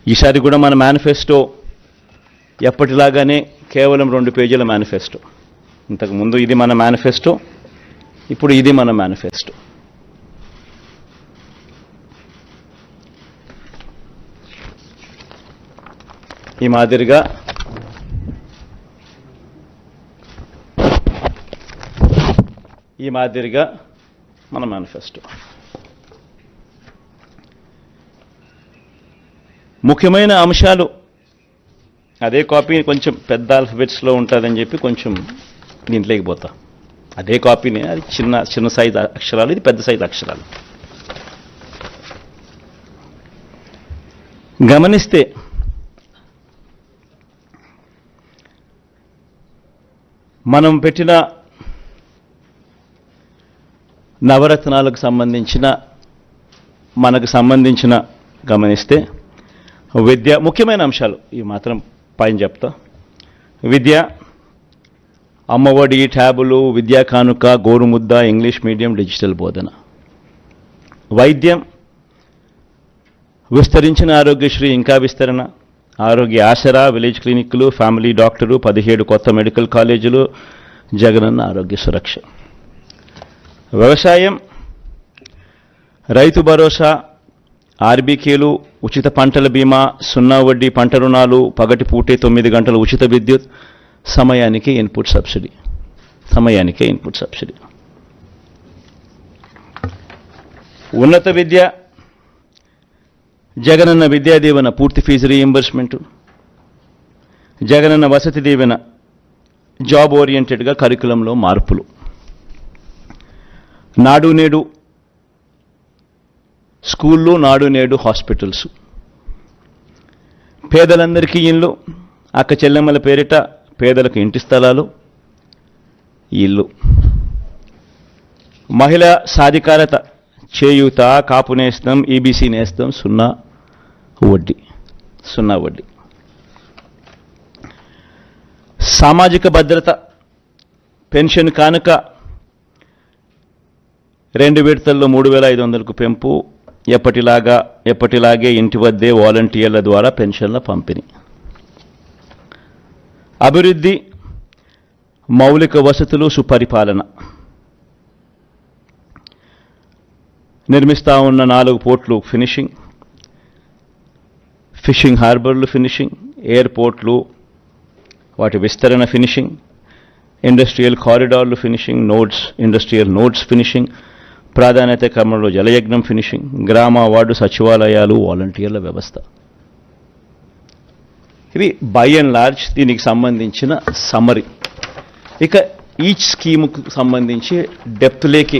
ఈసారి కూడా మన మేనిఫెస్టో ఎప్పటిలాగానే కేవలం 2 పేజీల మేనిఫెస్టో. ఇంతకుముందు ఇది మన మేనిఫెస్టో, ఇప్పుడు ఇది మన మేనిఫెస్టో. ఈ మాదిరిగా మన మేనిఫెస్టో. ముఖ్యమైన అంశాలు అదే కాపీ కొంచెం పెద్ద ఆల్ఫబెట్స్లో ఉంటుందని చెప్పి కొంచెం దీంట్లోకి పోతా. అదే కాపీనే, అది చిన్న సైజు అక్షరాలు, ఇది పెద్ద సైజు అక్షరాలు. గమనిస్తే మనం పెట్టిన నవరత్నాలకు సంబంధించిన గమనిస్తే విద్య ముఖ్యమైన అంశాలు ఈ మాత్రం పైన చెప్తా. విద్య, అమ్మఒడి, ట్యాబులు, విద్యా కానుక, గోరుముద్ద, ఇంగ్లీష్ మీడియం, డిజిటల్ బోధన. వైద్యం, విస్తరించిన ఆరోగ్యశ్రీ ఇంకా విస్తరణ, ఆరోగ్య ఆసరా, విలేజ్ క్లినిక్లు, ఫ్యామిలీ డాక్టరు, 17 కొత్త మెడికల్ కాలేజీలు, జగనన్న ఆరోగ్య సురక్ష. వ్యవసాయం, రైతు భరోసా, ఆర్బీకేలు, ఉచిత పంటల బీమా, 0 వడ్డీ పంట రుణాలు, పగటిపూటే 9 గంటల ఉచిత విద్యుత్, సమయానికే ఇన్పుట్ సబ్సిడీ. ఉన్నత విద్య, జగనన్న విద్యా దీవెన, పూర్తి fee reimbursement, Jagananna Vasathi Deevena, job ఓరియంటెడ్గా కరికులంలో మార్పులు. నాడు నేడు స్కూళ్ళు, నాడు నేడు హాస్పిటల్స్. పేదలందరికీ ఇళ్ళు, అక్క చెల్లెమ్మల పేరిట పేదలకు ఇంటి స్థలాలు, ఇల్లు. మహిళా సాధికారత, చేయూత, కాపు నేస్తం, ఈబీసీ నేస్తం, 0 వడ్డీ. సామాజిక భద్రత, పెన్షన్ కానుక 2 విడతల్లో 3,500కు పెంపు, ఎప్పటిలాగే ఇంటి వద్దే వాలంటీర్ల ద్వారా పెన్షన్ల పంపిణీ. అభివృద్ధి, మౌలిక వసతులు, సుపరిపాలన. నిర్మిస్తా ఉన్న 4 పోర్ట్లు ఫినిషింగ్, ఫిషింగ్ హార్బర్లు ఫినిషింగ్, ఎయిర్పోర్ట్లు వాటి విస్తరణ ఫినిషింగ్, ఇండస్ట్రియల్ కారిడార్లు ఫినిషింగ్, ఇండస్ట్రియల్ నోడ్స్ ఫినిషింగ్, ప్రాధాన్యత క్రమంలో జలయజ్ఞం ఫినిషింగ్, గ్రామ వార్డు సచివాలయాలు, వాలంటీర్ల వ్యవస్థ. ఇవి బై అండ్ లార్జ్ దీనికి సంబంధించిన సమ్మరీ. ఇక ఈచ్ స్కీముకు సంబంధించి డెప్త్లోకి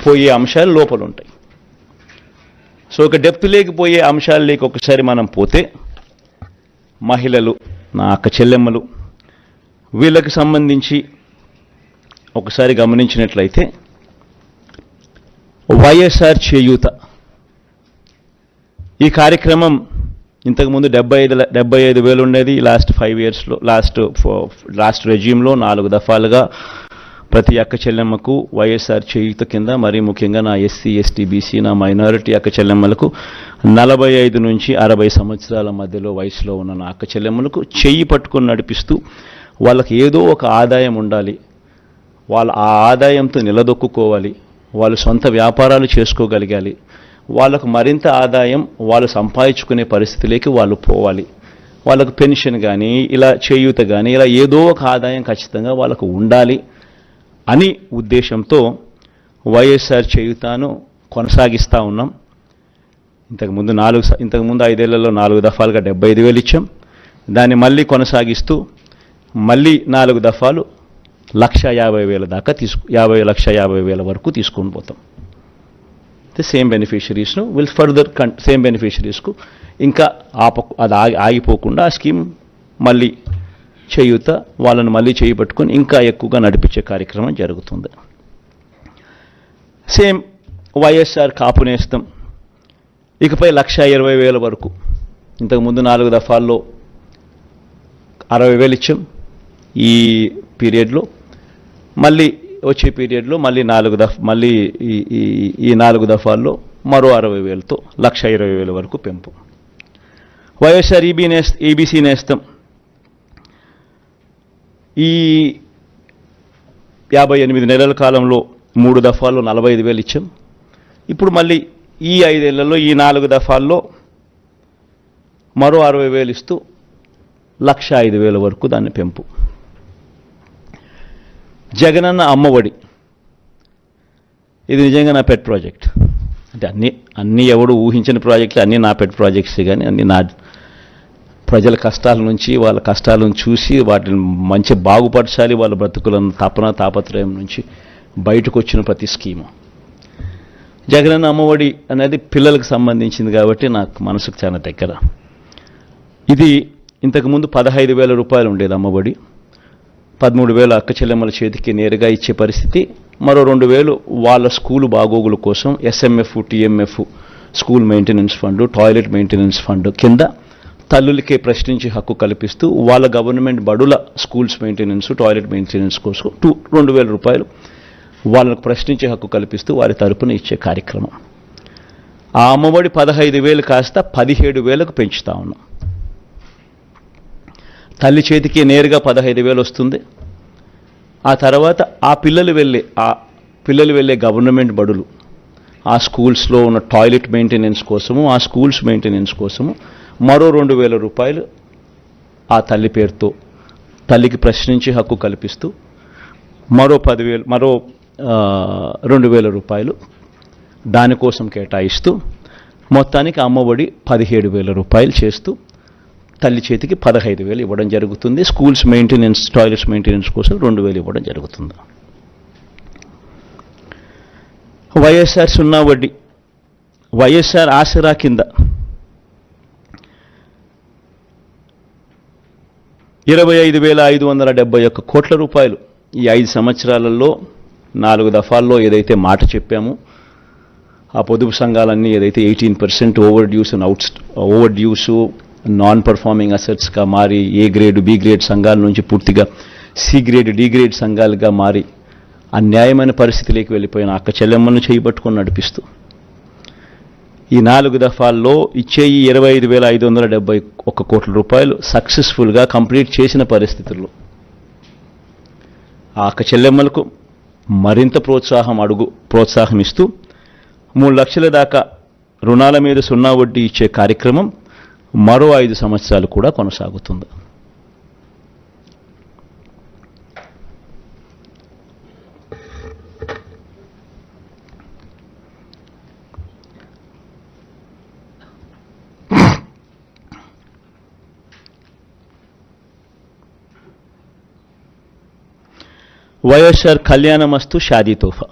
పోయే అంశాలు లోపల ఉంటాయి. సో ఒక డెప్త్లోకి పోయే అంశాలలోకి ఒకసారి మనం పోతే, మహిళలు, నా అక్క చెల్లెమ్మలు, వీళ్ళకి సంబంధించి ఒకసారి గమనించినట్లయితే వైఎస్ఆర్ చేయూత ఈ కార్యక్రమం ఇంతకుముందు 75,000 ఉండేది. లాస్ట్ 5 ఇయర్స్లో లాస్ట్ రెజ్యూమ్లో 4 దఫాలుగా ప్రతి అక్క చెల్లెమ్మకు వైఎస్ఆర్ చేయూత కింద, మరీ ముఖ్యంగా నా ఎస్సీ, ఎస్టీ, బీసీ, నా మైనారిటీ అక్క చెల్లెమ్మలకు 45 నుంచి 60 సంవత్సరాల మధ్యలో వయసులో ఉన్న నా అక్క చెల్లెమ్మలకు చెయ్యి పట్టుకొని నడిపిస్తూ వాళ్ళకి ఏదో ఒక ఆదాయం ఉండాలి, వాళ్ళ ఆ ఆదాయంతో నిలదొక్కుకోవాలి, వాళ్ళు సొంత వ్యాపారాలు చేసుకోగలగాలి, వాళ్ళకు మరింత ఆదాయం వాళ్ళు సంపాదించుకునే పరిస్థితిలోకి వాళ్ళు పోవాలి, వాళ్ళకు పెన్షన్ కానీ ఇలా చేయూత కానీ ఇలా ఏదో ఒక ఆదాయం ఖచ్చితంగా వాళ్ళకు ఉండాలి అని ఉద్దేశంతో వైఎస్ఆర్ చేయూతను కొనసాగిస్తూ ఉన్నాం. ఇంతకుముందు 5 ఏళ్లలో 4 దఫాలుగా 75,000 ఇచ్చాం. దాన్ని మళ్ళీ కొనసాగిస్తూ మళ్ళీ 4 దఫాలు 1,50,000 దాకా 50,50,000 వరకు తీసుకొని పోతాం. సేమ్ బెనిఫిషరీస్ను సేమ్ బెనిఫిషరీస్కు ఇంకా అది ఆగిపోకుండా ఆ స్కీమ్ మళ్ళీ చేయూత వాళ్ళను మళ్ళీ చేయబట్టుకొని ఇంకా ఎక్కువగా నడిపించే కార్యక్రమం జరుగుతుంది. సేమ్ వైఎస్ఆర్ కాపు నేస్తం ఇకపై 1,20,000 వరకు. ఇంతకుముందు 4 దఫాల్లో 60,000 ఇచ్చాం. ఈ పీరియడ్లో మళ్ళీ వచ్చే పీరియడ్లో మళ్ళీ ఈ 4 దఫాల్లో మరో 60,000తో 1,20,000 వరకు పెంపు. వైఎస్ఆర్ ఈబీసీ నేస్తం ఈ 58 నెలల కాలంలో 3 దఫాల్లో 45,000 ఇచ్చాం. ఇప్పుడు మళ్ళీ ఈ 5 ఏళ్లలో ఈ 4 దఫాల్లో మరో 60,000 ఇస్తూ 1,05,000 వరకు దాన్ని పెంపు. జగనన్న అమ్మఒడి, ఇది నిజంగా నా పెట్ ప్రాజెక్ట్. అంటే అన్నీ ఎవడు ఊహించిన ప్రాజెక్టులు, అన్నీ నా పెట్ ప్రాజెక్ట్స్. కానీ అన్నీ నా ప్రజల కష్టాల నుంచి, వాళ్ళ కష్టాలను చూసి వాటిని మంచి బాగుపరచాలి, వాళ్ళ బ్రతుకులను తాపత్రయం నుంచి బయటకు వచ్చిన ప్రతి స్కీము. జగనన్న అమ్మఒడి అనేది పిల్లలకు సంబంధించింది కాబట్టి నాకు మనసుకు చాలా దగ్గర. ఇది ఇంతకుముందు 15,000 రూపాయలు ఉండేది అమ్మఒడి. 13,000 అక్క చెల్లెమ్మల చేతికి నేరుగా ఇచ్చే పరిస్థితి. మరో 2,000 వాళ్ళ స్కూలు బాగోగుల కోసం SMF, TMF, school maintenance fund, toilet maintenance fund కింద తల్లులకే ప్రశ్నించే హక్కు కల్పిస్తూ వాళ్ళ గవర్నమెంట్ బడుల స్కూల్స్ మెయింటెనెన్స్, టాయిలెట్ మెయింటెనెన్స్ కోసం 2,000 రూపాయలు వాళ్ళకు ప్రశ్నించే హక్కు కల్పిస్తూ వారి తరపున ఇచ్చే కార్యక్రమం. ఆ అమ్మఒడి 15,000 కాస్త 17,000కు పెంచుతా ఉన్నాం. తల్లి చేతికి నేరుగా 15,000 వస్తుంది. ఆ తర్వాత ఆ పిల్లలు వెళ్ళే గవర్నమెంట్ బడులు, ఆ స్కూల్స్లో ఉన్న టాయిలెట్ మెయింటెనెన్స్ కోసము, ఆ స్కూల్స్ మెయింటెనెన్స్ కోసము మరో 2,000 రూపాయలు ఆ తల్లి పేరుతో తల్లికి ప్రశ్నించే హక్కు కల్పిస్తూ మరో 2,000 రూపాయలు దానికోసం కేటాయిస్తూ మొత్తానికి అమ్మఒడి 17,000 రూపాయలు చేస్తూ తల్లి చేతికి 15,000 ఇవ్వడం జరుగుతుంది. స్కూల్స్ మెయింటెనెన్స్, టాయిలెట్స్ మెయింటెనెన్స్ కోసం 2,000 ఇవ్వడం జరుగుతుంది. వైఎస్ఆర్ సున్నా వడ్డీ, వైఎస్ఆర్ ఆసరా కింద 25,571 కోట్ల రూపాయలు ఈ 5 సంవత్సరాలలో 4 దఫాల్లో ఏదైతే మాట చెప్పామో, ఆ పొదుపు సంఘాలన్నీ ఏదైతే 18% ఓవర్ డ్యూస్ నాన్ పర్ఫార్మింగ్ అసెట్స్గా మారి ఏ గ్రేడ్, బి గ్రేడ్ సంఘాల నుంచి పూర్తిగా సి గ్రేడ్, డి గ్రేడ్ సంఘాలుగా మారి అన్యాయమైన పరిస్థితిలోకి వెళ్ళిపోయిన అక్క చెల్లెమ్మను చేయబట్టుకొని నడిపిస్తూ ఈ 4 దఫాల్లో ఇచ్చే ఈ 25,571 కోట్ల రూపాయలు సక్సెస్ఫుల్గా కంప్లీట్ చేసిన పరిస్థితుల్లో ఆ అక్క చెల్లెమ్మలకు మరింత ప్రోత్సాహం ఇస్తూ 3 లక్షల దాకా రుణాల మీద సున్నా వడ్డీ ఇచ్చే కార్యక్రమం మరో 5 సంవత్సరాలు కూడా కొనసాగుతుంది. వైఎస్ఆర్ కళ్యాణమస్తు షాదీ తోఫా,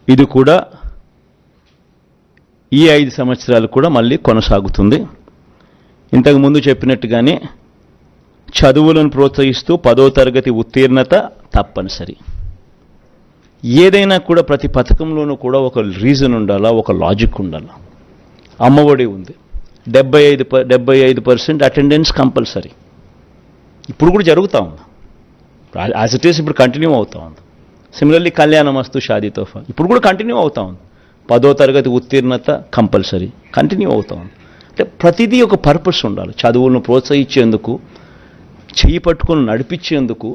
ఇది కూడా ఈ 5 సంవత్సరాలు కూడా మళ్ళీ కొనసాగుతుంది. ఇంతకుముందు చెప్పినట్టుగానే చదువులను ప్రోత్సహిస్తూ 10వ తరగతి ఉత్తీర్ణత తప్పనిసరి. ఏదైనా కూడా ప్రతి పథకంలోనూ కూడా ఒక రీజన్ ఉండాలా, ఒక లాజిక్ ఉండాలా. అమ్మఒడి ఉంది, 75% అటెండెన్స్ కంపల్సరీ. ఇప్పుడు కూడా జరుగుతూ ఉంది, యాజ్ ఇట్ ఈస్ ఇప్పుడు కంటిన్యూ అవుతూ ఉంది. సిమిలర్లీ కళ్యాణమస్తు షాదీ తోఫా ఇప్పుడు కూడా కంటిన్యూ అవుతూ ఉంది. 10వ తరగతి ఉత్తీర్ణత కంపల్సరీ కంటిన్యూ అవుతూ ఉంది. అంటే ప్రతిదీ ఒక పర్పస్ ఉండాలి. చదువులను ప్రోత్సహించేందుకు, చేయి పట్టుకొని నడిపించేందుకు,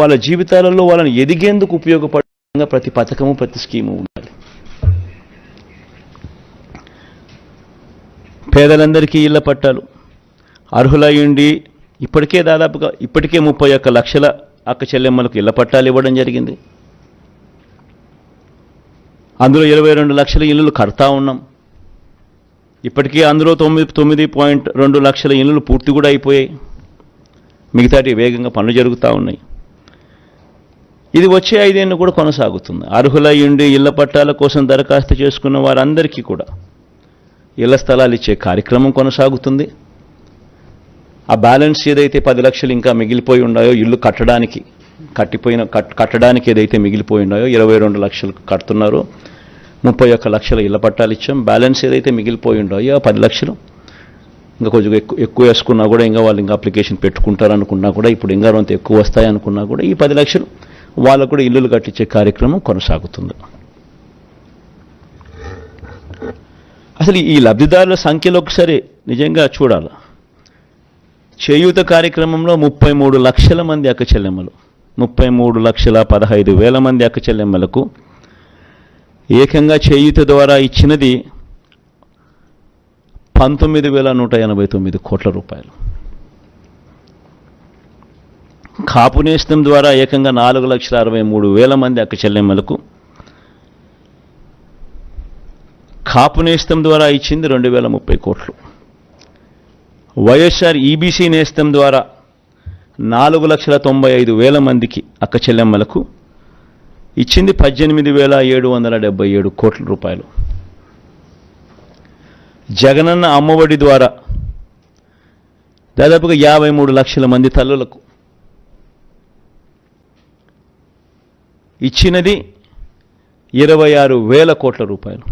వాళ్ళ జీవితాలలో వాళ్ళని ఎదిగేందుకు ఉపయోగపడే ప్రతి పథకము, ప్రతి స్కీము ఉండాలి. పేదలందరికీ ఇళ్ల పట్టాలు అర్హులయ్యుండి ఇప్పటికే 31 లక్షల అక్క చెల్లెమ్మలకు ఇళ్ల పట్టాలు ఇవ్వడం జరిగింది. అందులో 22 లక్షల ఇళ్ళు కడతా ఉన్నాం. ఇప్పటికీ అందులో 9.2 లక్షల ఇళ్ళు పూర్తి కూడా అయిపోయాయి. మిగతాటి వేగంగా పనులు జరుగుతూ ఉన్నాయి. ఇది వచ్చే 5 ఏళ్ళు కూడా కొనసాగుతుంది. అర్హులయ్యుండి ఇళ్ల పట్టాల కోసం దరఖాస్తు చేసుకున్న వారందరికీ కూడా ఇళ్ల స్థలాలు ఇచ్చే కార్యక్రమం కొనసాగుతుంది. ఆ బ్యాలెన్స్ ఏదైతే 10 లక్షలు ఇంకా మిగిలిపోయి ఉన్నాయో ఇల్లు కట్టడానికి ఏదైతే మిగిలిపోయి ఉన్నాయో 22 లక్షలు కడుతున్నారో 31 లక్షల ఇళ్ల పట్టాలు ఇచ్చాం. బ్యాలెన్స్ ఏదైతే మిగిలిపోయి ఉన్నాయో 10 లక్షలు ఇంకా కొంచెం ఎక్కువ వేసుకున్నా కూడా ఇంకా వాళ్ళు ఇంకా అప్లికేషన్ పెట్టుకుంటారనుకున్నా కూడా ఇప్పుడు ఇంకా కొంత ఎక్కువ వస్తాయనుకున్నా కూడా ఈ 10 లక్షలు వాళ్ళకు కూడా ఇల్లులు కట్టించే కార్యక్రమం కొనసాగుతుంది. అసలు ఈ లబ్ధిదారుల సంఖ్యలో ఒకసారి నిజంగా చూడాలి. చేయూత కార్యక్రమంలో 33 లక్షల మంది అక్క చెల్లెమ్మలు, 33,15,000 మంది అక్క చెల్లెమ్మలకు ఏకంగా చేయూత ద్వారా ఇచ్చినది 19,189 కోట్ల రూపాయలు. కాపు నేస్తం ద్వారా ఏకంగా 4,63,000 మంది అక్క చెల్లెమ్మలకు, కాపు నేస్తం ద్వారా ఇచ్చింది 2,030 కోట్లు. వైఎస్ఆర్ ఈబీసీ నేస్తం ద్వారా 4,95,000 మందికి అక్క చెల్లెమ్మలకు ఇచ్చింది 18,777 కోట్ల రూపాయలు. జగనన్న అమ్మఒడి ద్వారా దాదాపుగా 53 లక్షల మంది తల్లులకు ఇచ్చినది 26,000 కోట్ల రూపాయలు.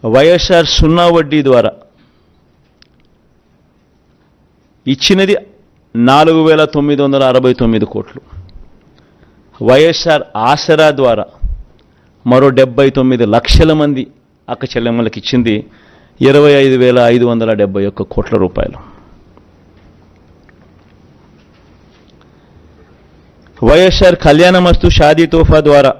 వైఎస్ఆర్ సున్నా వడ్డీ ద్వారా ఇచ్చినది 4,969 కోట్లు. వైఎస్ఆర్ ఆసరా ద్వారా మరో 79 లక్షల మంది అక్క చెల్లెమ్మలకు ఇచ్చింది 25,571 కోట్ల రూపాయలు. వైఎస్ఆర్ కళ్యాణమస్తు షాదీ తోఫా ద్వారా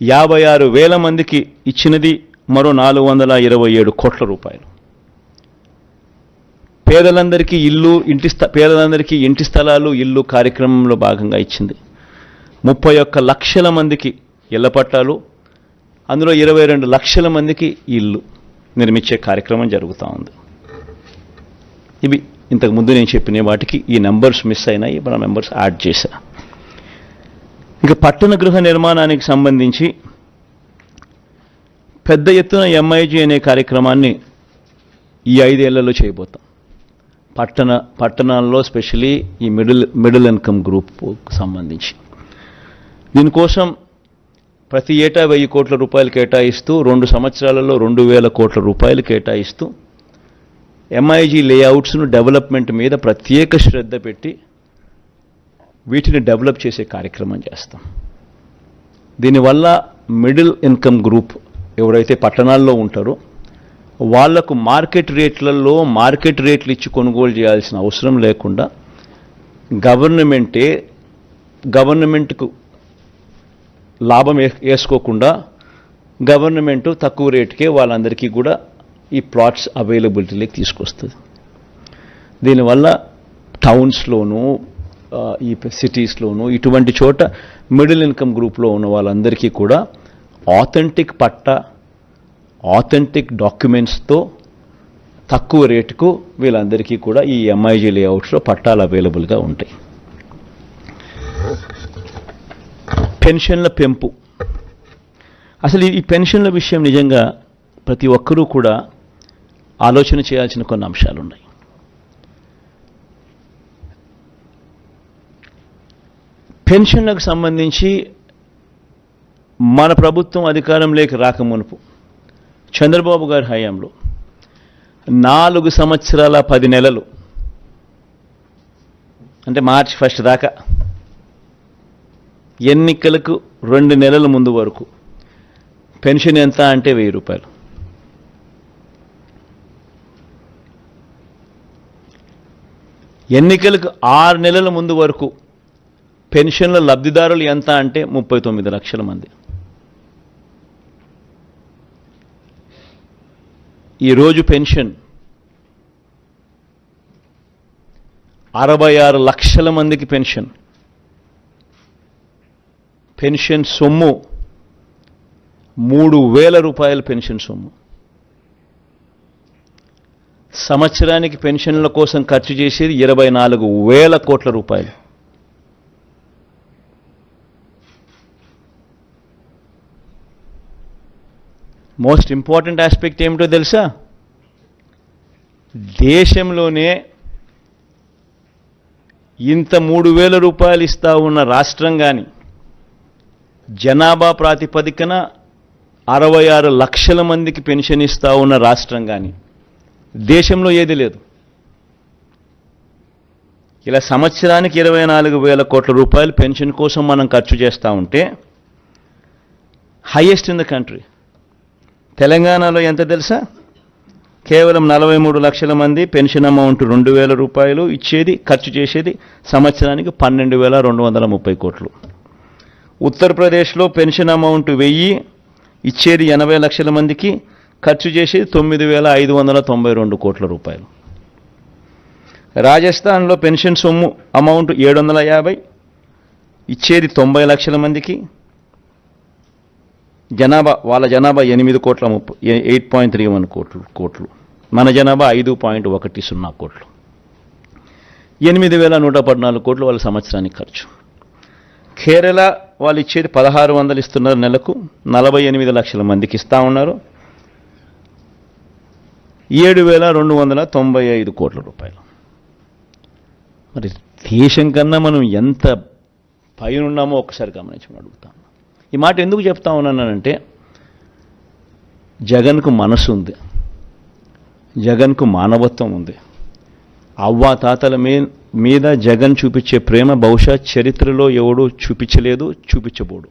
56,000 మందికి ఇచ్చినది మరో 427 కోట్ల రూపాయలు. పేదలందరికీ ఇంటి స్థలాలు ఇల్లు కార్యక్రమంలో భాగంగా ఇచ్చింది 31 లక్షల మందికి ఇళ్ల పట్టాలు, అందులో 22 లక్షల మందికి ఇల్లు నిర్మించే కార్యక్రమం జరుగుతూ ఉంది. ఇవి ఇంతకుముందు నేను చెప్పిన వాటికి ఈ నెంబర్స్ మిస్ అయినాయి, మన నెంబర్స్ యాడ్ చేశా. ఇక పట్టణ గృహ నిర్మాణానికి సంబంధించి పెద్ద ఎత్తున ఎంఐజీ అనే కార్యక్రమాన్ని ఈ 5 ఏళ్లలో చేయబోతాం. పట్టణాల్లో స్పెషలీ ఈ మిడిల్ ఇన్కమ్ గ్రూప్కు సంబంధించి దీనికోసం ప్రతి ఏటా 1,000 కోట్ల రూపాయలు కేటాయిస్తూ 2 సంవత్సరాలలో 2,000 కోట్ల రూపాయలు కేటాయిస్తూ ఎంఐజీ లేఅవుట్స్ను డెవలప్మెంట్ మీద ప్రత్యేక శ్రద్ధ పెట్టి వీటిని డెవలప్ చేసే కార్యక్రమం చేస్తాం. దీనివల్ల మిడిల్ ఇన్కమ్ గ్రూప్ ఎవరైతే పట్టణాల్లో ఉంటారో వాళ్లకు మార్కెట్ రేట్లు ఇచ్చి కొనుగోలు చేయాల్సిన అవసరం లేకుండా గవర్నమెంట్కు లాభం వేసుకోకుండా గవర్నమెంటు తక్కువ రేటుకే వాళ్ళందరికీ కూడా ఈ ప్లాట్స్ అవైలబిలిటీలోకి తీసుకొస్తుంది. దీనివల్ల టౌన్స్లోనూ ఈ సిటీస్లోనూ ఇటువంటి చోట మిడిల్ ఇన్కమ్ గ్రూప్లో ఉన్న వాళ్ళందరికీ కూడా ఆథెంటిక్ డాక్యుమెంట్స్తో తక్కువ రేటుకు వీళ్ళందరికీ కూడా ఈ ఎంఐజీ లేఅవుట్స్లో పట్టాలు అవైలబుల్గా ఉంటాయి. పెన్షన్ల పెంపు, అసలు ఈ పెన్షన్ల విషయం నిజంగా ప్రతి ఒక్కరూ కూడా ఆలోచన చేయాల్సిన కొన్ని అంశాలు ఉన్నాయి. పెన్షన్లకు సంబంధించి మన ప్రభుత్వం అధికారంలోకి రాకమునుపు చంద్రబాబు గారి హయాంలో 4 సంవత్సరాల 10 నెలలు అంటే మార్చి 1 దాకా ఎన్నికలకు 2 నెలల ముందు వరకు పెన్షన్ ఎంత అంటే 1,000 రూపాయలు. ఎన్నికలకు 6 నెలల ముందు వరకు పెన్షన్ల లబ్ధిదారులు ఎంత అంటే 39 లక్షల మంది. ఈరోజు పెన్షన్ 66 లక్షల మందికి పెన్షన్ సొమ్ము 3,000 రూపాయల పెన్షన్ సొమ్ము. సంవత్సరానికి పెన్షన్ల కోసం ఖర్చు చేసేది 24,000 కోట్ల రూపాయలు. మోస్ట్ ఇంపార్టెంట్ ఆస్పెక్ట్ ఏమిటో తెలుసా? దేశంలోనే ఇంత 3,000 రూపాయలు ఇస్తా ఉన్న రాష్ట్రం కానీ, జనాభా ప్రాతిపదికన 66 లక్షల మందికి పెన్షన్ ఇస్తా ఉన్న రాష్ట్రం కానీ దేశంలో ఏది లేదు. ఇలా సంవత్సరానికి 24,000 కోట్ల రూపాయలు పెన్షన్ కోసం మనం ఖర్చు చేస్తూ ఉంటే హైయెస్ట్ ఇన్ ద కంట్రీ. తెలంగాణలో ఎంత తెలుసా? కేవలం 43 లక్షల మంది పెన్షన్ అమౌంట్ 2,000 రూపాయలు ఇచ్చేది, ఖర్చు చేసేది సంవత్సరానికి 12,230 కోట్లు. ఉత్తరప్రదేశ్లో పెన్షన్ అమౌంట్ 1000 ఇచ్చేది 80 లక్షల మందికి, ఖర్చు చేసేది 9,592 కోట్ల రూపాయలు. రాజస్థాన్లో పెన్షన్ సొమ్ము అమౌంట్ 750 ఇచ్చేది 90 లక్షల మందికి, వాళ్ళ జనాభా 8.31 కోట్లు, మన జనాభా 5.10 కోట్లు. 8,114 కోట్లు వాళ్ళ సంవత్సరానికి ఖర్చు. కేరళ వాళ్ళు ఇచ్చేది 1,600 ఇస్తున్నారు నెలకు, 48 లక్షల మందికి ఇస్తూ ఉన్నారు, 7,295 కోట్ల రూపాయలు. మరి దేశం కన్నా మనం ఎంత పైన ఉన్నామో ఒకసారి గమనించమని అడుగుతాను. ఈ మాట ఎందుకు చెప్తా ఉన్నానంటే, జగన్కు మనసు ఉంది, జగన్కు మానవత్వం ఉంది. అవ్వాతాతల మీద జగన్ చూపించే ప్రేమ బహుశా చరిత్రలో ఎవడూ చూపించలేదు, చూపించబోడు.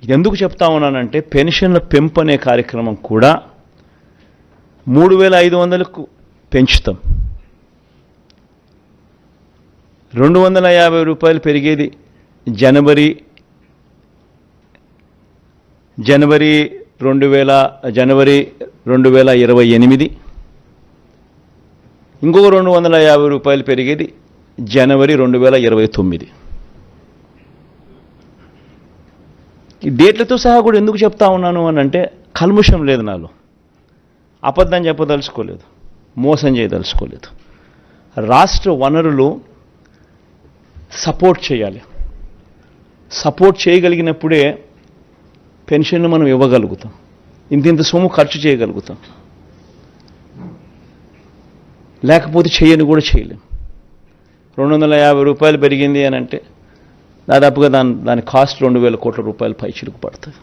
ఇది ఎందుకు చెప్తా ఉన్నానంటే, పెన్షన్ల పెంపు అనే కార్యక్రమం కూడా 3,500కు పెంచుతాం. 250 రూపాయలు పెరిగేది జనవరి 2028, ఇంకొక 250 రూపాయలు పెరిగేది జనవరి 2029. ఈ డేట్లతో సహా కూడా ఎందుకు చెప్తా ఉన్నాను అని అంటే, కల్ముషం లేదు నాలో, అబద్ధం చెప్పదలుచుకోలేదు, మోసం చేయదలుచుకోలేదు. రాష్ట్ర వనరులు సపోర్ట్ చేయాలి. సపోర్ట్ చేయగలిగినప్పుడే పెన్షన్ మనం ఇవ్వగలుగుతాం, ఇంత సొమ్ము ఖర్చు చేయగలుగుతాం. లేకపోతే చేయని కూడా చేయలేం. 250 రూపాయలు పెరిగింది అని అంటే దాదాపుగా దాని కాస్ట్ 2,000 కోట్ల రూపాయలు పై చిలుకు పడుతుంది.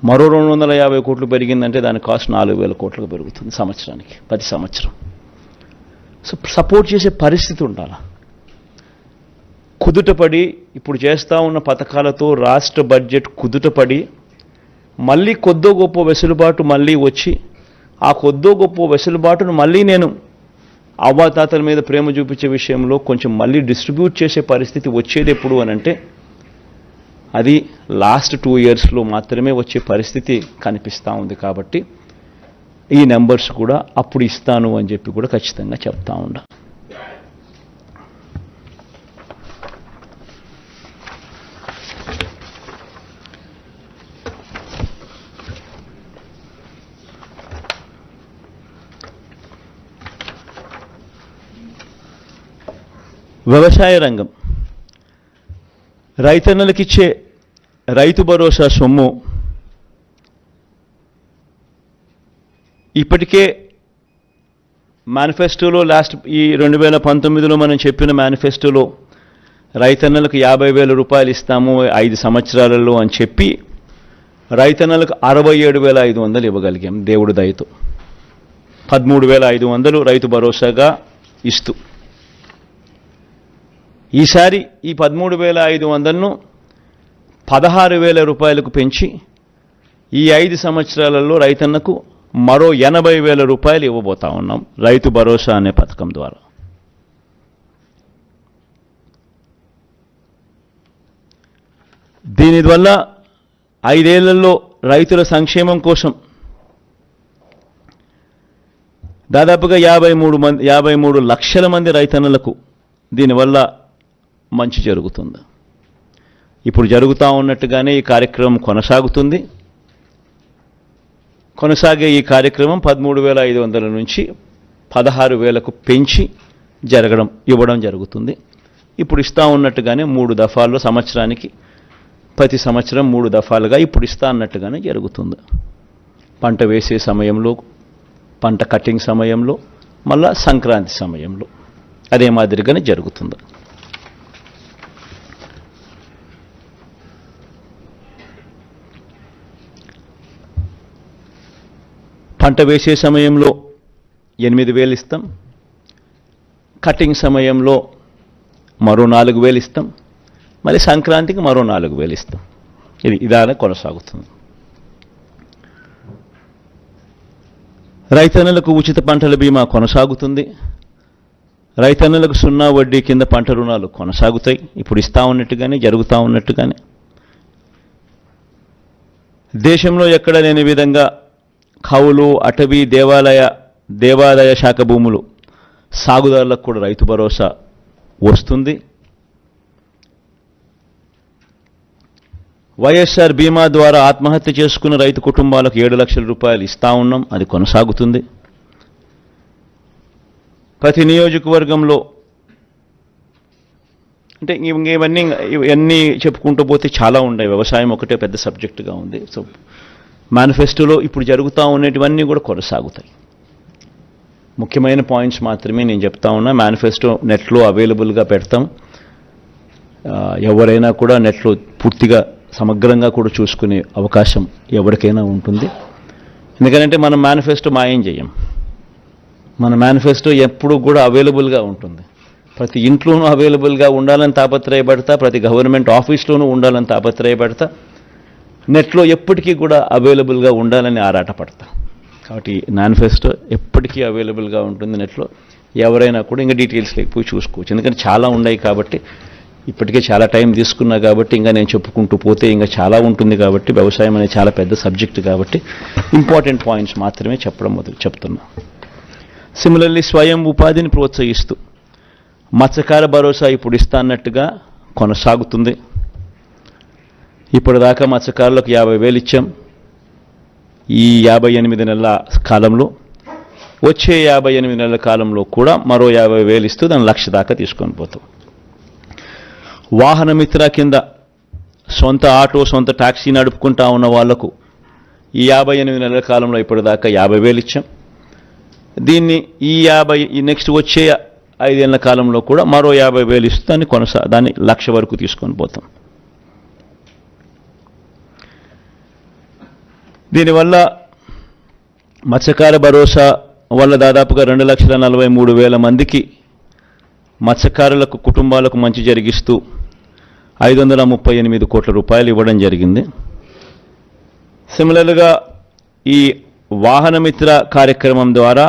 మరో 250 కోట్లు పెరిగిందంటే దాని కాస్ట్ 4,000 కోట్లకు పెరుగుతుంది సంవత్సరానికి, ప్రతి సంవత్సరం. సో సపోర్ట్ చేసే పరిస్థితి ఉండాలి. కుదుటపడి ఇప్పుడు చేస్తూ ఉన్న పథకాలతో రాష్ట్ర బడ్జెట్ కుదుటపడి మళ్ళీ కొద్దో గొప్ప వెసులుబాటు మళ్ళీ వచ్చి, ఆ కొద్దో గొప్ప వెసులుబాటును మళ్ళీ నేను అవ్వాతాతల మీద ప్రేమ చూపించే విషయంలో కొంచెం మళ్ళీ డిస్ట్రిబ్యూట్ చేసే పరిస్థితి వచ్చేది ఎప్పుడు అని అంటే, అది లాస్ట్ 2 ఇయర్స్లో మాత్రమే వచ్చే పరిస్థితి కనిపిస్తూ ఉంది. కాబట్టి ఈ నెంబర్స్ కూడా అప్పుడు ఇస్తాను అని చెప్పి కూడా ఖచ్చితంగా చెప్తా ఉండా. వ్యవసాయ రంగం, రైతన్నలకిచ్చే రైతు భరోసా సొమ్ము ఇప్పటికే మేనిఫెస్టోలో ఈ 2019లో మనం చెప్పిన మేనిఫెస్టోలో రైతన్నలకు 50,000 రూపాయలు ఇస్తాము 5 సంవత్సరాలలో అని చెప్పి రైతన్నలకు 67,500 ఇవ్వగలిగాం దేవుడి దయతో. 13,500 రైతు భరోసాగా ఇస్తూ, ఈసారి ఈ 13,500ను 16,000 రూపాయలకు పెంచి ఈ 5 సంవత్సరాలలో రైతన్నకు మరో 80,000 రూపాయలు ఇవ్వబోతా ఉన్నాం రైతు భరోసా అనే పథకం ద్వారా. దీనివల్ల 5 ఏళ్లలో రైతుల సంక్షేమం కోసం దాదాపుగా 53 లక్షల మంది రైతన్నలకు దీనివల్ల మంచి జరుగుతుంది. ఇప్పుడు జరుగుతూ ఉన్నట్టుగానే ఈ కార్యక్రమం కొనసాగుతుంది. కొనసాగే ఈ కార్యక్రమం 13,500 నుంచి 16,000కు పెంచి ఇవ్వడం జరుగుతుంది. ఇప్పుడు ఇస్తూ ఉన్నట్టుగానే 3 దఫాల్లో సంవత్సరానికి, ప్రతి సంవత్సరం 3 దఫాలుగా ఇప్పుడు ఇస్తా అన్నట్టుగానే జరుగుతుంది. పంట వేసే సమయంలో, పంట కటింగ్ సమయంలో, మళ్ళా సంక్రాంతి సమయంలో అదే మాదిరిగానే జరుగుతుంది. పంట వేసే సమయంలో 8,000 ఇస్తాం, కటింగ్ సమయంలో మరో 4,000 ఇస్తాం, మళ్ళీ సంక్రాంతికి మరో 4,000 ఇస్తాం. ఇదానే కొనసాగుతుంది. రైతన్నలకు ఉచిత పంటల బీమా కొనసాగుతుంది. రైతన్నలకు 0 వడ్డీ కింద పంట రుణాలు కొనసాగుతాయి. ఇప్పుడు ఇస్తా ఉన్నట్టుగానే జరుగుతూ ఉన్నట్టుగానే దేశంలో ఎక్కడ లేని విధంగా కౌలు, అటవీ, దేవాదాయ శాఖ భూములు సాగుదారులకు కూడా రైతు భరోసా వస్తుంది. వైఎస్ఆర్ బీమా ద్వారా ఆత్మహత్య చేసుకున్న రైతు కుటుంబాలకు 7 లక్షల రూపాయలు ఇస్తా ఉన్నాం. అది కొనసాగుతుంది. ప్రతి నియోజకవర్గంలో అంటే ఇవన్నీ చెప్పుకుంటూ పోతే చాలా ఉన్నాయి. వ్యవసాయం ఒకటే పెద్ద సబ్జెక్టుగా ఉంది. సో మేనిఫెస్టోలో ఇప్పుడు జరుగుతూ ఉన్నటివన్నీ కూడా కొనసాగుతాయి. ముఖ్యమైన పాయింట్స్ మాత్రమే నేను చెప్తా ఉన్నా. మేనిఫెస్టో నెట్లో అవైలబుల్గా పెడతాం. ఎవరైనా కూడా నెట్లో పూర్తిగా సమగ్రంగా కూడా చూసుకునే అవకాశం ఎవరికైనా ఉంటుంది. ఎందుకంటే మనం మేనిఫెస్టో మాయం చేయం. మన మేనిఫెస్టో ఎప్పుడూ కూడా అవైలబుల్గా ఉంటుంది. ప్రతి ఇంట్లోనూ అవైలబుల్గా ఉండాలని తాపత్రయపడతా, ప్రతి గవర్నమెంట్ ఆఫీస్లోనూ ఉండాలని తాపత్రయపడతా, నెట్లో ఎప్పటికీ కూడా అవైలబుల్గా ఉండాలని ఆరాటపడతా. కాబట్టి మేనిఫెస్టో ఎప్పటికీ అవైలబుల్గా ఉంటుంది నెట్లో. ఎవరైనా కూడా ఇంకా డీటెయిల్స్ లేకపోయి చూసుకోవచ్చు. ఎందుకంటే చాలా ఉన్నాయి కాబట్టి, ఇప్పటికే చాలా టైం తీసుకున్నా కాబట్టి ఇంకా నేను చెప్పుకుంటూ పోతే ఇంకా చాలా ఉంటుంది కాబట్టి, వ్యవసాయం అనేది చాలా పెద్ద సబ్జెక్ట్ కాబట్టి ఇంపార్టెంట్ పాయింట్స్ మాత్రమే చెప్తున్నా. సిమిలర్లీ స్వయం ఉపాధిని ప్రోత్సహిస్తూ మత్స్యకార భరోసా ఇప్పుడు ఇస్తాన్నట్టుగా కొనసాగుతుంది. ఇప్పటిదాకా మత్స్యకారులకు 50,000 ఇచ్చాం. ఈ 58 నెలల కాలంలో, వచ్చే 58 నెలల కాలంలో కూడా మరో 50,000 ఇస్తూ దాన్ని 1,00,000 దాకా తీసుకొని పోతాం. వాహన మిత్ర కింద సొంత ఆటో, సొంత టాక్సీ నడుపుకుంటా ఉన్న వాళ్లకు ఈ 58 నెలల కాలంలో ఇప్పటిదాకా 50,000 ఇచ్చాం. దీన్ని ఈ నెక్స్ట్ వచ్చే 5 ఏళ్ల కాలంలో కూడా మరో 50,000 ఇస్తూ దాన్ని 1,00,000 వరకు తీసుకొని పోతాం. దీనివల్ల మత్స్యకార భరోసా వల్ల దాదాపుగా 2,43,000 మందికి మత్స్యకారులకు కుటుంబాలకు మంచి జరిగిస్తూ 538 కోట్ల రూపాయలు ఇవ్వడం జరిగింది. సిమిలర్గా ఈ వాహన మిత్ర కార్యక్రమం ద్వారా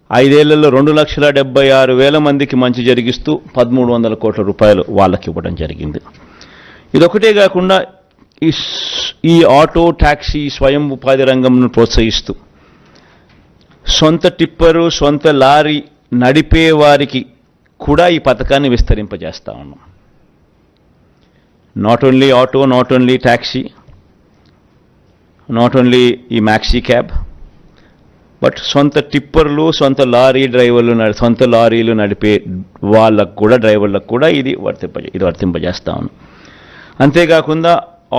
5 ఏళ్లలో 2,76,000 మందికి మంచి జరిగిస్తూ 1,300 కోట్ల రూపాయలు వాళ్ళకి ఇవ్వడం జరిగింది. ఇదొకటే కాకుండా ఈ ఆటో, టాక్సీ, స్వయం ఉపాధి రంగంను ప్రోత్సహిస్తూ సొంత టిప్పరు, సొంత లారీ నడిపే వారికి కూడా ఈ పథకాన్ని విస్తరింపజేస్తా ఉన్నాం. Not only auto, not only taxi, not only ఈ మ్యాక్సీ క్యాబ్, బట్ సొంత టిప్పర్లు, సొంత లారీ డ్రైవర్లు, సొంత లారీలు నడిపే వాళ్ళకు కూడా, డ్రైవర్లకు కూడా ఇది వర్తింపజేస్తా ఉన్నాం. అంతేకాకుండా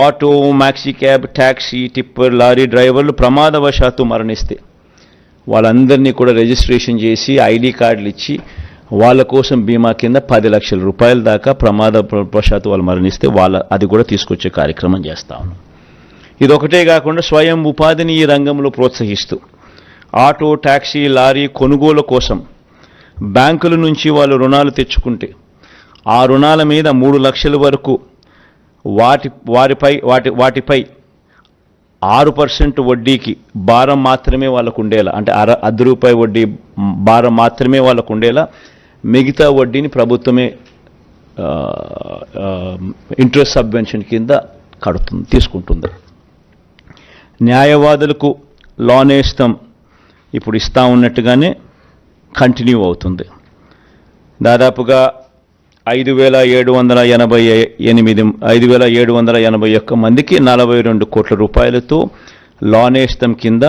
auto, maxi cab, taxi, tipper, lorry డ్రైవర్లు ప్రమాదవశాత్తు మరణిస్తే వాళ్ళందరినీ కూడా రిజిస్ట్రేషన్ చేసి ఐడి కార్డులు ఇచ్చి వాళ్ళ కోసం బీమా కింద 10 లక్షల రూపాయల దాకా ప్రమాదవశాత్తు వాళ్ళు మరణిస్తే అది కూడా తీసుకొచ్చే కార్యక్రమం చేస్తా ఉన్నాం. ఇదొకటే కాకుండా స్వయం ఉపాధిని ఈ రంగంలో ప్రోత్సహిస్తూ ఆటో, టాక్సీ, లారీ కొనుగోలు కోసం బ్యాంకుల నుంచి వాళ్ళు రుణాలు తెచ్చుకుంటే ఆ రుణాల మీద 3 లక్షల వరకు వాటిపై 6% వడ్డీకి భారం మాత్రమే వాళ్ళకు ఉండేలా, అంటే ₹1 వడ్డీ భారం మాత్రమే వాళ్ళకు ఉండేలా మిగతా వడ్డీని ప్రభుత్వమే ఇంట్రెస్ట్ సబ్వెన్షన్ కింద తీసుకుంటుంది. న్యాయవాదులకు లా నేస్తం ఇప్పుడు ఇస్తా ఉన్నట్టుగానే కంటిన్యూ అవుతుంది. దాదాపుగా 5,781 మందికి 42 కోట్ల రూపాయలతో లా నేస్తం కింద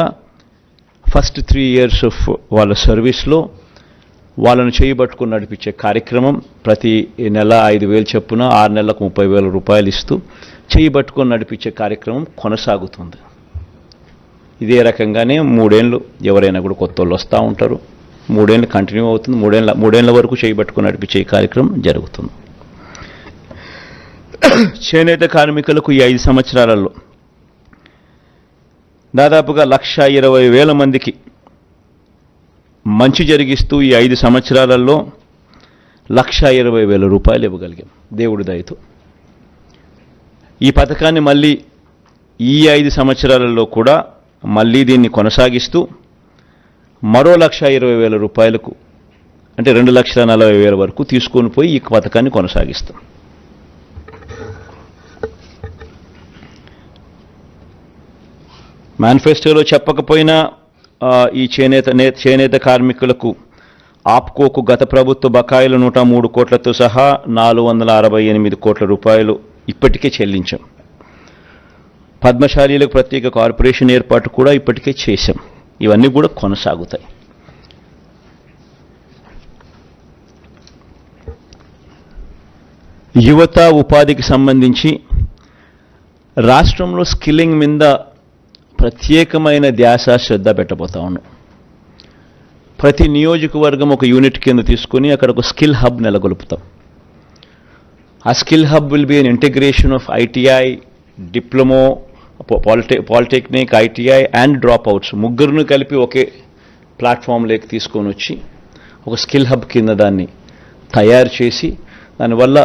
ఫస్ట్ 3 years ఆఫ్ వాళ్ళ సర్వీస్లో వాళ్ళను చేయబట్టుకుని నడిపించే కార్యక్రమం ప్రతి నెల 5,000 చొప్పున 6 నెలలకు 30,000 రూపాయలు ఇస్తూ చేయబట్టుకొని నడిపించే కార్యక్రమం కొనసాగుతుంది. ఇదే రకంగానే 3 ఏళ్ళు ఎవరైనా కూడా కొత్త వాళ్ళు వస్తూ ఉంటారు. 3 ఏళ్ళు కంటిన్యూ అవుతుంది. 3 ఏళ్ల వరకు చేయబట్టుకుని నడిపించే కార్యక్రమం జరుగుతుంది. చేనేత కార్మికులకు ఈ 5 సంవత్సరాలలో దాదాపుగా 1,20,000 మందికి మంచి జరిగిస్తూ ఈ 5 సంవత్సరాలలో 1,20,000 రూపాయలు ఇవ్వగలిగాం దేవుడి దయతో. ఈ పథకాన్ని మళ్ళీ ఈ 5 సంవత్సరాలలో కూడా మళ్ళీ దీన్ని కొనసాగిస్తూ మరో 1,20,000 రూపాయలకు అంటే 2,40,000 వరకు తీసుకొని పోయి ఈ పథకాన్ని కొనసాగిస్తాం. మేనిఫెస్టోలో చెప్పకపోయినా ఈ చేనేత కార్మికులకు ఆప్కోకు గత ప్రభుత్వ బకాయిలు 103 కోట్లతో సహా 468 కోట్ల రూపాయలు ఇప్పటికే చెల్లించాం. పద్మశాలీలకు ప్రత్యేక కార్పొరేషన్ ఏర్పాటు కూడా ఇప్పటికే చేశాం. ఇవన్నీ కూడా కొనసాగుతాయి. యువత ఉపాధికి సంబంధించి రాష్ట్రంలో స్కిల్లింగ్ మీద ప్రత్యేకమైన ధ్యాస శ్రద్ధ పెట్టబోతా ఉన్నాం. ప్రతి నియోజకవర్గం ఒక యూనిట్ కింద తీసుకొని అక్కడ ఒక స్కిల్ హబ్ నెలకొల్పుతాం. ఆ skill hub will be an integration of ITI, diploma, polytechnic, ITI and dropouts ముగ్గురును కలిపి ఒకే ప్లాట్ఫామ్లోకి తీసుకొని వచ్చి ఒక స్కిల్ హబ్ కింద దాన్ని తయారు చేసి దానివల్ల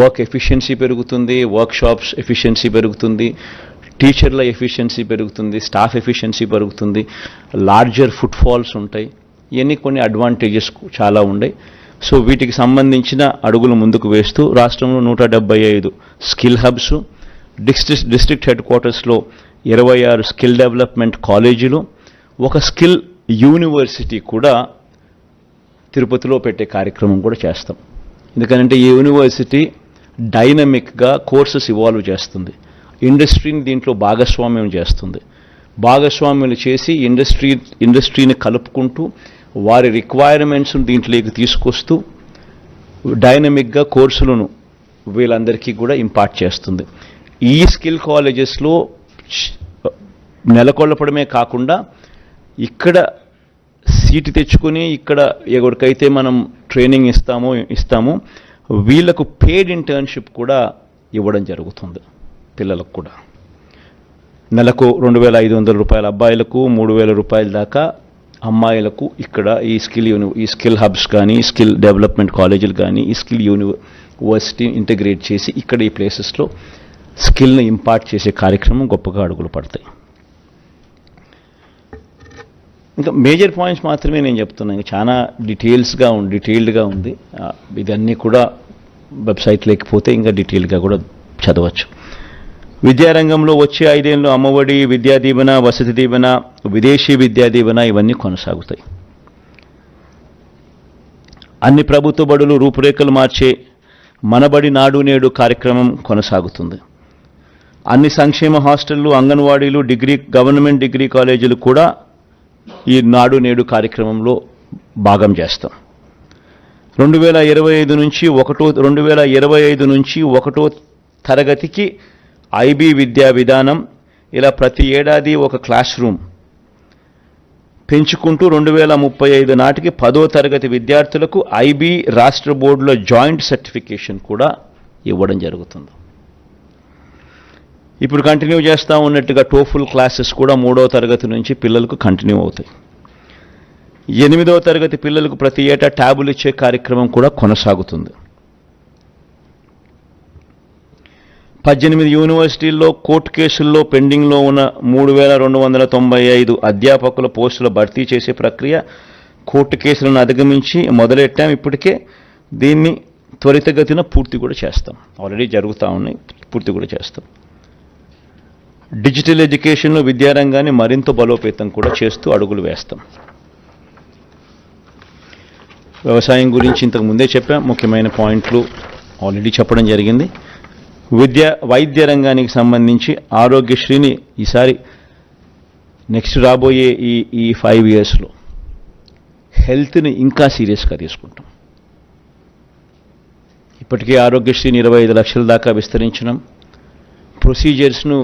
వర్క్ ఎఫిషియన్సీ పెరుగుతుంది, వర్క్షాప్స్ ఎఫిషియన్సీ పెరుగుతుంది, టీచర్ల ఎఫిషియన్సీ పెరుగుతుంది, స్టాఫ్ ఎఫిషియన్సీ పెరుగుతుంది, లార్జర్ ఫుట్ ఫాల్స్ ఉంటాయి. ఇవన్నీ కొన్ని అడ్వాంటేజెస్ చాలా ఉన్నాయి. సో వీటికి సంబంధించిన అడుగులు ముందుకు వేస్తూ రాష్ట్రంలో 175 స్కిల్ హబ్స్, డిస్ట్రిక్ట్ హెడ్ క్వార్టర్స్లో 26 స్కిల్ డెవలప్మెంట్ కాలేజీలు, ఒక స్కిల్ యూనివర్సిటీ కూడా తిరుపతిలో పెట్టే కార్యక్రమం కూడా చేస్తాం. ఎందుకంటే ఈ యూనివర్సిటీ డైనమిక్గా కోర్సెస్ ఇవాల్వ్ చేస్తుంది, ఇండస్ట్రీని దీంట్లో భాగస్వామ్యం చేస్తుంది. భాగస్వామ్యాలు చేసి ఇండస్ట్రీని కలుపుకుంటూ వారి రిక్వైర్మెంట్స్ను దీంట్లోకి తీసుకొస్తూ డైనమిక్గా కోర్సులను వీళ్ళందరికీ కూడా ఇంపార్ట్ చేస్తుంది. ఈ స్కిల్ కాలేజెస్లో నెలకొల్పడమే కాకుండా ఇక్కడ సీటు తెచ్చుకొని ఇక్కడ ఎవరికైతే మనం ట్రైనింగ్ ఇస్తామో వీళ్ళకు పెయిడ్ ఇంటర్న్షిప్ కూడా ఇవ్వడం జరుగుతుంది. పిల్లలకు కూడా నెలకు 2,500 రూపాయల అబ్బాయిలకు, 3,000 రూపాయల దాకా అమ్మాయిలకు ఇక్కడ ఈ స్కిల్ హబ్స్ కానీ, స్కిల్ డెవలప్మెంట్ కాలేజీలు కానీ, ఈ స్కిల్ యూనివర్సిటీ ఇంటిగ్రేట్ చేసి ఇక్కడ ఈ ప్లేసెస్లో స్కిల్ని ఇంపార్ట్ చేసే కార్యక్రమం గొప్పగా అడుగులు పడతాయి. ఇంకా మేజర్ పాయింట్స్ మాత్రమే నేను చెప్తున్నాను. చాలా డీటెయిల్డ్గా ఉంది. ఇదన్నీ కూడా వెబ్సైట్ లేకపోతే ఇంకా డీటెయిల్గా కూడా చదవచ్చు. విద్యారంగంలో వచ్చే 5 ఏళ్ళు అమ్మఒడి, విద్యా దీవెన, వసతి దీవెన, విదేశీ విద్యా దీవెన ఇవన్నీ కొనసాగుతాయి. అన్ని ప్రభుత్వ బడులు రూపురేఖలు మార్చే మనబడి నాడు నేడు కార్యక్రమం కొనసాగుతుంది. అన్ని సంక్షేమ హాస్టళ్లు, అంగన్వాడీలు, గవర్నమెంట్ డిగ్రీ కాలేజీలు కూడా ఈ నాడు నేడు కార్యక్రమంలో భాగం చేస్తాం. 2025 నుంచి 1వ తరగతికి ఐబీ విద్యా విధానం, ఇలా ప్రతి ఏడాది ఒక క్లాస్ రూమ్ పెంచుకుంటూ 2035 నాటికి 10వ తరగతి విద్యార్థులకు ఐబీ రాష్ట్ర బోర్డులో జాయింట్ సర్టిఫికేషన్ కూడా ఇవ్వడం జరుగుతుంది. ఇప్పుడు కంటిన్యూ చేస్తూ ఉన్నట్టుగా టోఫుల్ క్లాసెస్ కూడా 3వ తరగతి నుంచి పిల్లలకు కంటిన్యూ అవుతాయి. 8వ తరగతి పిల్లలకు ప్రతి ఏటా ట్యాబులు ఇచ్చే కార్యక్రమం కూడా కొనసాగుతుంది. 18 యూనివర్సిటీల్లో కోర్టు కేసుల్లో పెండింగ్లో ఉన్న 3,295 అధ్యాపకుల పోస్టుల భర్తీ చేసే ప్రక్రియ కోర్టు కేసులను అధిగమించి మొదలెట్టాం. ఇప్పటికే దీన్ని త్వరితగతిన పూర్తి కూడా చేస్తాం. ఆల్రెడీ జరుగుతూ ఉన్నాయి, పూర్తి కూడా చేస్తాం. డిజిటల్ ఎడ్యుకేషన్లో విద్యారంగాన్ని మరింత బలోపేతం కూడా చేస్తూ అడుగులు వేస్తాం. వ్యవసాయం గురించి ఇంతకు ముందే చెప్పాం. ముఖ్యమైన పాయింట్లు ఆల్రెడీ చెప్పడం జరిగింది. వైద్య రంగానికి సంబంధించి ఆరోగ్యశ్రీని ఈసారి నెక్స్ట్ రాబోయే ఈ 5 ఇయర్స్లో హెల్త్ని ఇంకా సీరియస్గా తీసుకుంటాం. ఇప్పటికే ఆరోగ్యశ్రీని 25 లక్షల దాకా విస్తరించడం, ప్రొసీజర్స్ను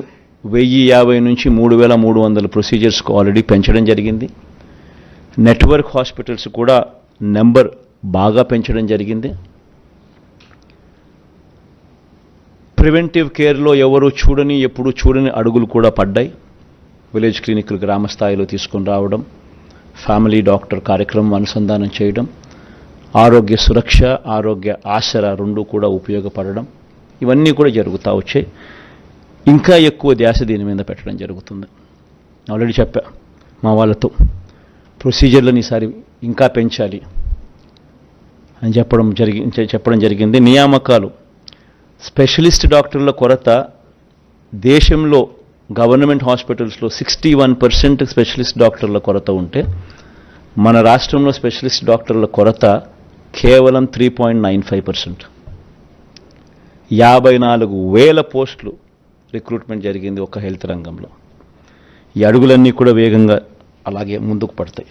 1,050 నుంచి 3,300 ప్రొసీజర్స్కు ఆల్రెడీ పెంచడం జరిగింది. నెట్వర్క్ హాస్పిటల్స్ కూడా నెంబర్ బాగా పెంచడం జరిగింది. ప్రివెంటివ్ కేర్లో ఎప్పుడు చూడని అడుగులు కూడా పడ్డాయి. విలేజ్ క్లినిక్లు గ్రామ స్థాయిలో తీసుకొని రావడం, ఫ్యామిలీ డాక్టర్ కార్యక్రమం అనుసంధానం చేయడం, ఆరోగ్య సురక్ష, ఆరోగ్య ఆసరా 2 కూడా ఉపయోగపడడం, ఇవన్నీ కూడా జరుగుతూ వచ్చాయి. ఇంకా ఎక్కువ ధ్యాస దీని మీద పెట్టడం జరుగుతుంది. ఆల్రెడీ చెప్పా మా వాళ్ళతో, ప్రొసీజర్లను ఈసారి ఇంకా పెంచాలి అని చెప్పడం జరిగింది. నియామకాలు, స్పెషలిస్ట్ డాక్టర్ల కొరత దేశంలో గవర్నమెంట్ హాస్పిటల్స్లో 61% స్పెషలిస్ట్ డాక్టర్ల కొరత ఉంటే మన రాష్ట్రంలో స్పెషలిస్ట్ డాక్టర్ల కొరత కేవలం 3.95%. 54,000 పోస్టులు రిక్రూట్మెంట్ జరిగింది ఒక హెల్త్ రంగంలో. ఈ అడుగులన్నీ కూడా వేగంగా అలాగే ముందుకు పడతాయి.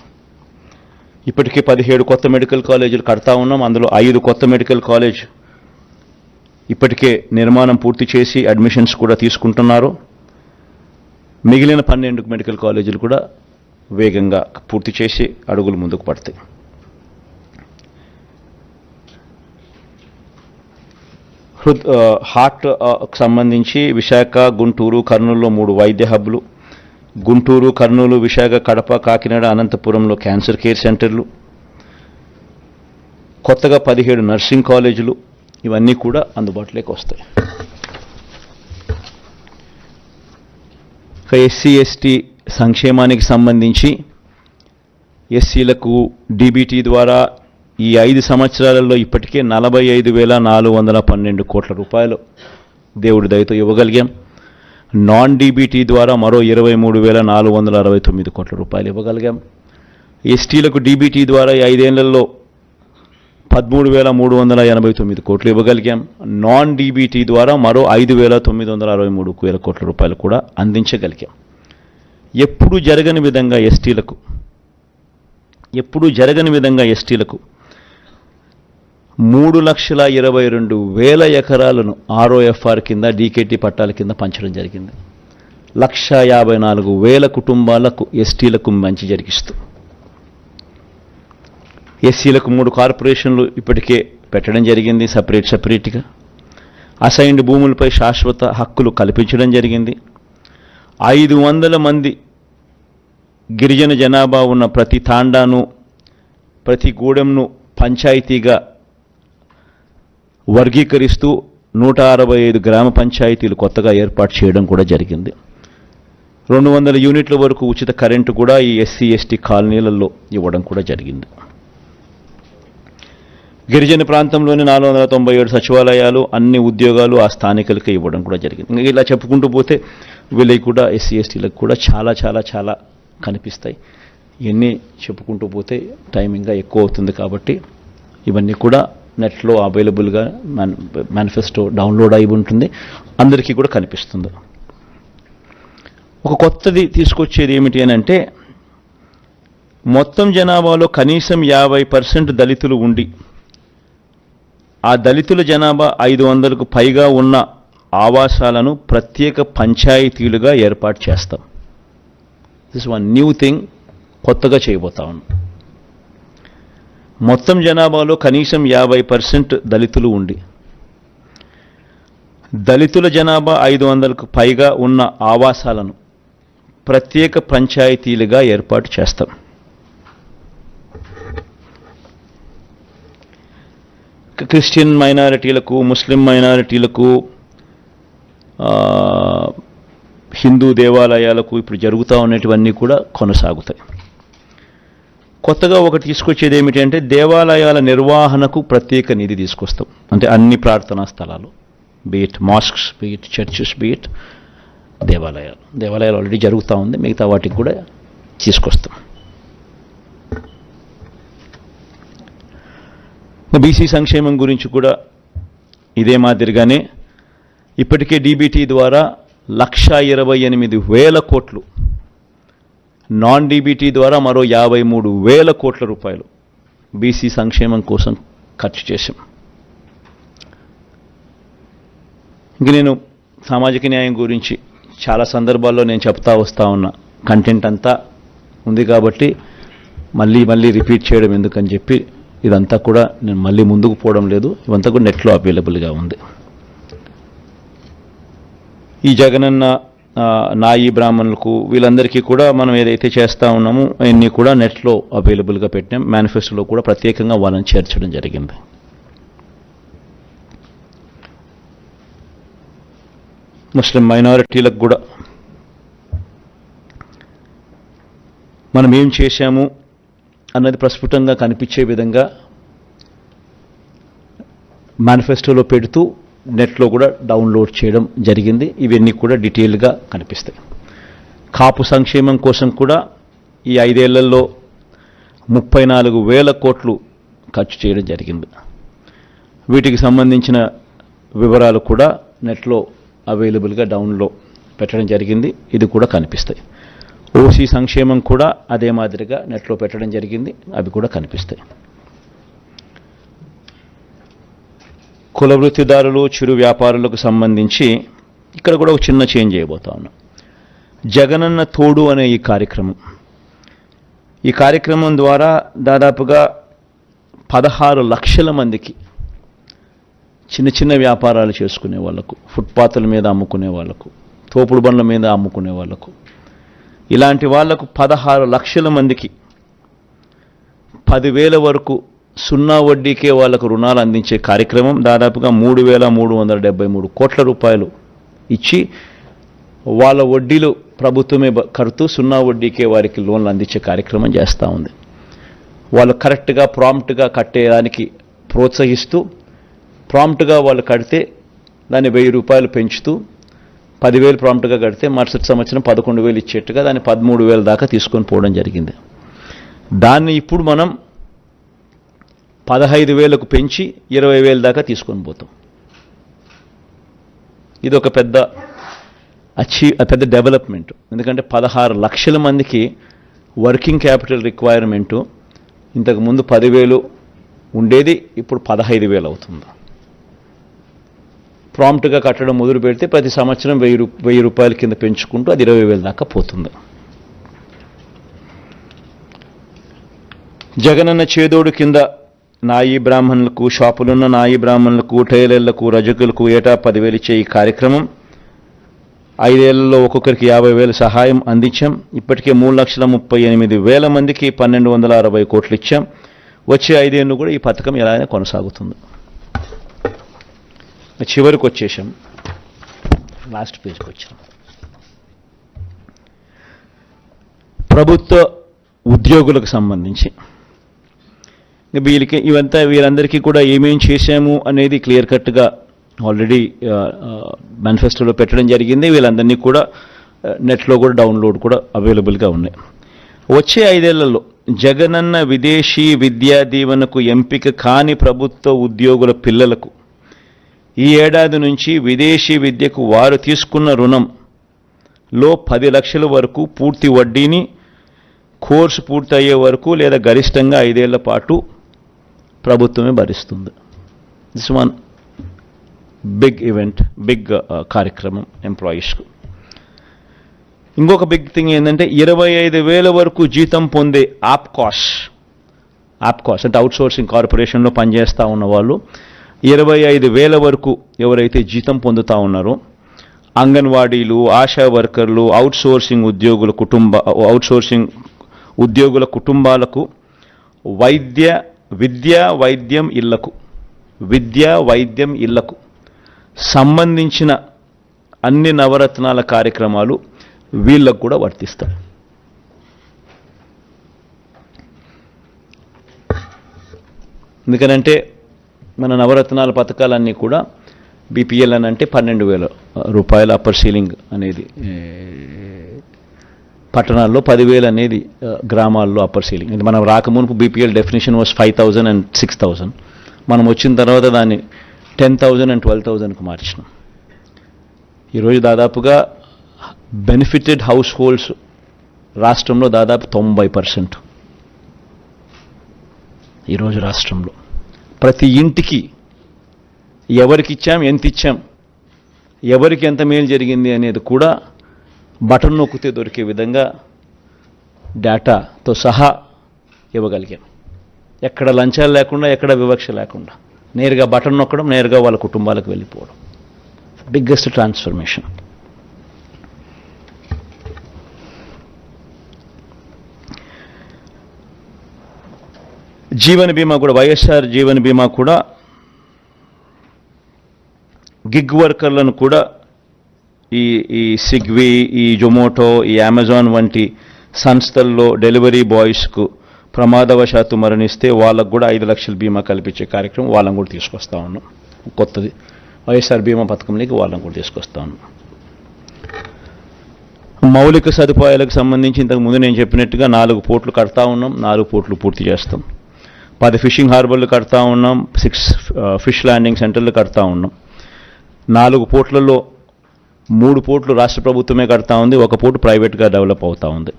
ఇప్పటికే 17 కొత్త మెడికల్ కాలేజీలు కడతా ఉన్నాం. అందులో 5 కొత్త మెడికల్ కాలేజ్ ఇప్పటికే నిర్మాణం పూర్తి చేసి అడ్మిషన్స్ కూడా తీసుకుంటున్నారు. మిగిలిన 12 మెడికల్ కాలేజీలు కూడా వేగంగా పూర్తి చేసి అడుగులు ముందుకు పడతాయి. హార్ట్ సంబంధించి విశాఖ, గుంటూరు, కర్నూలులో 3 వైద్య హబ్లు, గుంటూరు, కర్నూలు, విశాఖ, కడప, కాకినాడ, అనంతపురంలో క్యాన్సర్ కేర్ సెంటర్లు, కొత్తగా 17 నర్సింగ్ కాలేజీలు, ఇవన్నీ కూడా అందుబాటులోకి వస్తాయి. ఎస్సీ ఎస్టీ సంక్షేమానికి సంబంధించి ఎస్సీలకు డీబీటీ ద్వారా ఈ 5 సంవత్సరాలలో ఇప్పటికే 45,412 కోట్ల రూపాయలు దేవుడి దయతో ఇవ్వగలిగాం. నాన్ డీబీటీ ద్వారా మరో 23,469 కోట్ల రూపాయలు ఇవ్వగలిగాం. ఎస్టీలకు డీబీటీ ద్వారా ఈ 5 ఏళ్లలో 13,389 కోట్లు ఇవ్వగలిగాం. నాన్ డీబీటీ ద్వారా మరో 5,963 కోట్ల రూపాయలు కూడా అందించగలిగాం. ఎప్పుడూ జరగని విధంగా ఎస్టీలకు 3,22,000 ఎకరాలను ROFR కింద, డీకేటీ పట్టాల కింద పంచడం జరిగింది. 1,54,000 కుటుంబాలకు ఎస్టీలకు మంచి జరిగిస్తూ ఎస్సీలకు 3 కార్పొరేషన్లు ఇప్పటికే పెట్టడం జరిగింది. సపరేట్గా అసైన్డ్ భూములపై శాశ్వత హక్కులు కల్పించడం జరిగింది. 500 మంది గిరిజన జనాభా ఉన్న ప్రతి తాండాను, ప్రతి గూడెంను పంచాయతీగా వర్గీకరిస్తూ 165 గ్రామ పంచాయతీలు కొత్తగా ఏర్పాటు చేయడం కూడా జరిగింది. 200 యూనిట్ల వరకు ఉచిత కరెంటు కూడా ఈ ఎస్సీ ఎస్టీ కాలనీలలో ఇవ్వడం కూడా జరిగింది. గిరిజన ప్రాంతంలోని 497 సచివాలయాలు, అన్ని ఉద్యోగాలు ఆ స్థానికులకే ఇవ్వడం కూడా జరిగింది. ఇలా చెప్పుకుంటూ పోతే వీళ్ళకి కూడా ఎస్సీ ఎస్టీలకు కూడా చాలా చాలా చాలా కనిపిస్తాయి. ఇవన్నీ చెప్పుకుంటూ పోతే టైం ఇంకా ఎక్కువ అవుతుంది. కాబట్టి ఇవన్నీ కూడా నెట్లో అవైలబుల్గా మేనిఫెస్టో డౌన్లోడ్ అయి ఉంటుంది, అందరికీ కూడా కనిపిస్తుంది. ఒక కొత్తది తీసుకొచ్చేది ఏమిటి అని అంటే, మొత్తం జనాభాలో కనీసం 50% దళితులు ఉండి ఆ దళితుల జనాభా 500కు పైగా ఉన్న ఆవాసాలను ప్రత్యేక పంచాయతీలుగా ఏర్పాటు చేస్తాం. దిస్ వన్ న్యూ థింగ్, కొత్తగా చేయబోతా ఉన్నాం. మొత్తం జనాభాలో కనీసం 50% దళితులు ఉండి దళితుల జనాభా 500కు పైగా ఉన్న ఆవాసాలను ప్రత్యేక పంచాయతీలుగా ఏర్పాటు చేస్తాం. క్రిస్టియన్ మైనారిటీలకు, ముస్లిం మైనారిటీలకు, హిందూ దేవాలయాలకు ఇప్పుడు జరుగుతూ ఉన్నటువన్నీ కూడా కొనసాగుతాయి. కొత్తగా ఒకటి తీసుకొచ్చేది ఏమిటి అంటే, దేవాలయాల నిర్వహణకు ప్రత్యేక నిధి తీసుకొస్తాం. అంటే అన్ని ప్రార్థనా స్థలాలు, beat masks, beat churches, beat దేవాలయాలు ఆల్రెడీ జరుగుతూ ఉంది, మిగతా వాటికి కూడా తీసుకొస్తాం. బీసీ సంక్షేమం గురించి కూడా ఇదే మాదిరిగానే ఇప్పటికే డీబీటీ ద్వారా 1,28,000 కోట్లు, నాన్ డీబీటీ ద్వారా మరో 53,000 కోట్ల రూపాయలు బీసీ సంక్షేమం కోసం ఖర్చు చేశాం. ఇంక నేను సామాజిక న్యాయం గురించి చాలా సందర్భాల్లో నేను చెప్తా వస్తూ ఉన్నా, కంటెంట్ అంతా ఉంది కాబట్టి మళ్ళీ రిపీట్ చేయడం ఎందుకని చెప్పి ఇదంతా కూడా నేను మళ్ళీ ముందుకు పోవడం లేదు. ఇవంతా కూడా నెట్లో అవైలబుల్గా ఉంది. ఈ జగనన్న, నాయి బ్రాహ్మణులకు, వీళ్ళందరికీ కూడా మనం ఏదైతే చేస్తూ ఉన్నామో అన్నీ కూడా నెట్లో అవైలబుల్గా పెట్టాం. మేనిఫెస్టోలో కూడా ప్రత్యేకంగా వాళ్ళని చేర్చడం జరిగింది. ముస్లిం మైనారిటీలకు కూడా మనం ఏం చేశాము, అన్నది ప్రస్ఫుటంగా కనిపించే విధంగా మేనిఫెస్టోలో పెడుతూ నెట్లో కూడా డౌన్లోడ్ చేయడం జరిగింది. ఇవన్నీ కూడా డీటెయిల్గా కనిపిస్తాయి. కాపు సంక్షేమం కోసం కూడా ఈ 5 ఏళ్లలో 34,000 కోట్లు ఖర్చు చేయడం జరిగింది. వీటికి సంబంధించిన వివరాలు కూడా నెట్లో అవైలబుల్గా డౌన్లో పెట్టడం జరిగింది. ఇది కూడా కనిపిస్తాయి. ఓసీ సంక్షేమం కూడా అదే మాదిరిగా నెట్లో పెట్టడం జరిగింది. అవి కూడా కనిపిస్తాయి. కుల వృత్తిదారులు, చిరు వ్యాపారులకు సంబంధించి ఇక్కడ కూడా ఒక చిన్న చేంజ్ చేయబోతా ఉన్నాం. జగనన్న తోడు అనే ఈ కార్యక్రమం ద్వారా దాదాపుగా 16 లక్షల మందికి చిన్న చిన్న వ్యాపారాలు చేసుకునే వాళ్లకు, ఫుట్పాత్ల మీద అమ్ముకునే వాళ్లకు, తోపుడు బండ్ల మీద అమ్ముకునే వాళ్లకు, ఇలాంటి వాళ్లకు 16 లక్షల మందికి 10,000 వరకు సున్నా వడ్డీకే వాళ్లకు రుణాలు అందించే కార్యక్రమం దాదాపుగా 3,373 కోట్ల రూపాయలు ఇచ్చి వాళ్ళ వడ్డీలు ప్రభుత్వమే కడుతూ సున్నా వడ్డీకే వారికి లోన్లు అందించే కార్యక్రమం చేస్తూ ఉంది. వాళ్ళు కరెక్ట్గా ప్రాంప్ట్గా కట్టేదానికి ప్రోత్సహిస్తూ, ప్రాంప్ట్గా వాళ్ళు కడితే దాన్ని 1,000 రూపాయలు పెంచుతూ 10,000 ప్రాంప్ట్గా కడితే మరుసటి సంవత్సరం 11,000 ఇచ్చేట్టుగా దాన్ని 13,000 దాకా తీసుకొని పోవడం జరిగింది. దాన్ని ఇప్పుడు మనం 15,000కు పెంచి 20,000 దాకా తీసుకొని పోతాం. ఇది ఒక పెద్ద డెవలప్మెంట్. ఎందుకంటే 16 లక్షల మందికి వర్కింగ్ క్యాపిటల్ రిక్వైర్మెంటు ఇంతకుముందు 10,000 ఉండేది, ఇప్పుడు 15,000 అవుతుంది. ప్రాంప్ట్గా కట్టడం మొదలు పెడితే ప్రతి సంవత్సరం 1,000 రూపాయల కింద పెంచుకుంటూ అది 20,000 దాకా పోతుంది. జగనన్న చేదోడు కింద నాయి బ్రాహ్మణులకు, షాపులున్న నాయి బ్రాహ్మణులకు, టైలర్లకు, రజకులకు ఏటా 10,000 ఇచ్చే ఈ కార్యక్రమం 5 ఏళ్లలో ఒక్కొక్కరికి 50,000 సహాయం అందించాం. ఇప్పటికే 3,38,000 మందికి 1,260 కోట్లు ఇచ్చాం. వచ్చే 5 ఏళ్ళు కూడా ఈ పథకం ఎలాగైనా కొనసాగుతుంది. చివరికి వచ్చేసాం, లాస్ట్ పేజ్కి వచ్చాం. ప్రభుత్వ ఉద్యోగులకు సంబంధించి వీరందరికీ కూడా ఏమేం చేశాము అనేది క్లియర్ కట్గా ఆల్రెడీ మేనిఫెస్టోలో పెట్టడం జరిగింది. వీళ్ళందరినీ కూడా నెట్లో కూడా డౌన్లోడ్ కూడా అవైలబుల్గా ఉన్నాయి. వచ్చే 5 ఏళ్లలో జగనన్న విదేశీ విద్యా దీవెనకు ఎంపిక కాని ప్రభుత్వ ఉద్యోగుల పిల్లలకు ఈ ఏడాది నుంచి విదేశీ విద్యకు వారు తీసుకున్న రుణంలో 10 లక్షల వరకు పూర్తి వడ్డీని కోర్సు పూర్తయ్యే వరకు లేదా గరిష్టంగా 5 ఏళ్ల పాటు ప్రభుత్వమే భరిస్తుంది. This one big event, big కార్యక్రమం ఎంప్లాయీస్కు. ఇంకొక బిగ్ థింగ్ ఏంటంటే 25,000 వరకు జీతం పొందే ఆప్కాస్ అంటే అవుట్సోర్సింగ్ కార్పొరేషన్లో పనిచేస్తూ ఉన్న వాళ్ళు 25,000 వరకు ఎవరైతే జీతం పొందుతూ ఉన్నారో అంగన్వాడీలు, ఆశా వర్కర్లు, అవుట్సోర్సింగ్ ఉద్యోగుల కుటుంబాలకు విద్యా వైద్యం ఇళ్లకు సంబంధించిన అన్ని నవరత్నాల కార్యక్రమాలు వీళ్ళకు కూడా వర్తిస్తాయి. ఎందుకనంటే మన నవరత్నాల పథకాలన్నీ కూడా బీపీఎల్ అని అంటే 12,000 రూపాయల అప్పర్ సీలింగ్ అనేది పట్టణాల్లో, 10,000 అనేది గ్రామాల్లో అప్పర్ సీలింగ్. ఇది మనం రాకమునుపు బీపీఎల్ డెఫినేషన్ వాస్ 5,000 and 6,000. మనం వచ్చిన తర్వాత దాన్ని 10,000 and 12,000కు మార్చినాం. ఈరోజు దాదాపుగా బెనిఫిటెడ్ హౌస్ హోల్డ్స్ రాష్ట్రంలో దాదాపు 90%. ఈరోజు రాష్ట్రంలో ప్రతి ఇంటికి ఎవరికి ఇచ్చాం, ఎంత ఇచ్చాం, ఎవరికి ఎంత మేలు జరిగింది అనేది కూడా బటన్ నొక్కితే దొరికే విధంగా డేటాతో సహా ఇవ్వగలిగాం. ఎక్కడ లంచాలు లేకుండా, ఎక్కడ వివక్ష లేకుండా నేరుగా బటన్ నొక్కడం, నేరుగా వాళ్ళ కుటుంబాలకు వెళ్ళిపోవడం. Biggest transformation. జీవన బీమా కూడా, వైఎస్ఆర్ జీవన బీమా కూడా గిగ్ వర్కర్లను కూడా ఈ స్విగ్గీ, ఈ జొమాటో, ఈ అమెజాన్ వంటి సంస్థల్లో డెలివరీ బాయ్స్కు ప్రమాదవశాత్తు మరణిస్తే వాళ్ళకు కూడా 5 లక్షల బీమా కల్పించే కార్యక్రమం వాళ్ళని కూడా తీసుకొస్తా ఉన్నాం. కొత్తది వైఎస్ఆర్ బీమా పథకంలోకి వాళ్ళని కూడా తీసుకొస్తా ఉన్నాం. మౌలిక సదుపాయాలకు సంబంధించి ఇంతకుముందు నేను చెప్పినట్టుగా 4 పోర్ట్లు కడతా ఉన్నాం. 4 పోర్ట్లు పూర్తి చేస్తాం. 10 ఫిషింగ్ హార్బర్లు కడతా ఉన్నాం. 6 ఫిష్ ల్యాండింగ్ సెంటర్లు కడతా ఉన్నాం. 4 పోర్ట్లలో 3 పోర్ట్లు రాష్ట్ర ప్రభుత్వమే కడతా ఉంది. 1 పోర్టు ప్రైవేట్గా డెవలప్ అవుతా ఉంది.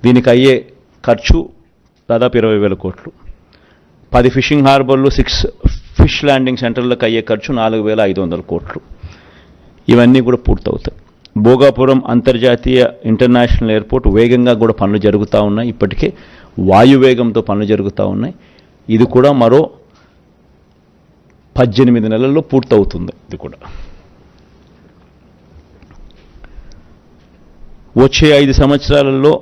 దీనికి అయ్యే ఖర్చు దాదాపు 20,000 కోట్లు. 10 ఫిషింగ్ హార్బర్లు 6 ఫిష్ ల్యాండింగ్ సెంటర్లకు అయ్యే ఖర్చు 4,500 కోట్లు. ఇవన్నీ కూడా పూర్తవుతాయి. భోగాపురం అంతర్జాతీయ ఇంటర్నేషనల్ ఎయిర్పోర్ట్ వేగంగా కూడా పనులు జరుగుతూ ఉన్నాయి. ఇప్పటికే వాయువేగంతో పనులు జరుగుతూ ఉన్నాయి. ఇది కూడా మరో 18 నెలల్లో పూర్తవుతుంది. ఇది కూడా వచ్చే 5 సంవత్సరాలలో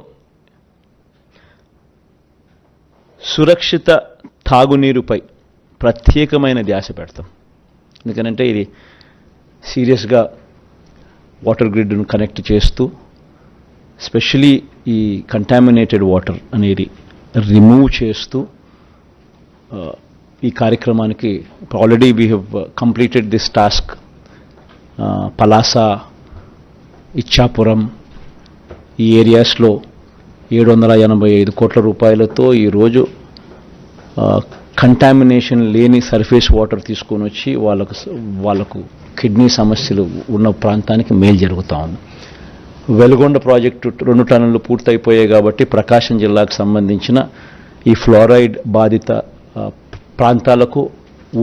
సురక్షిత తాగునీరుపై ప్రత్యేకమైన ధ్యాస పెడతాం. ఎందుకనంటే ఇది సీరియస్గా వాటర్ గ్రిడ్ను కనెక్ట్ చేస్తూ స్పెషలీ ఈ కంటామినేటెడ్ వాటర్ అనేది రిమూవ్ చేస్తూ ఈ కార్యక్రమానికి already we have completed this task. Palasa, Ichchapuram ఈ ఏరియాస్లో 785 కోట్ల రూపాయలతో ఈరోజు కంటామినేషన్ లేని సర్ఫేస్ వాటర్ తీసుకొని వచ్చి వాళ్ళకు కిడ్నీ సమస్యలు ఉన్న ప్రాంతానికి మేలు జరుగుతూ ఉంది. వెలుగొండ ప్రాజెక్టు 2 టన్నులు పూర్తయిపోయాయి కాబట్టి ప్రకాశం జిల్లాకు సంబంధించిన ఈ ఫ్లోరైడ్ బాధిత ప్రాంతాలకు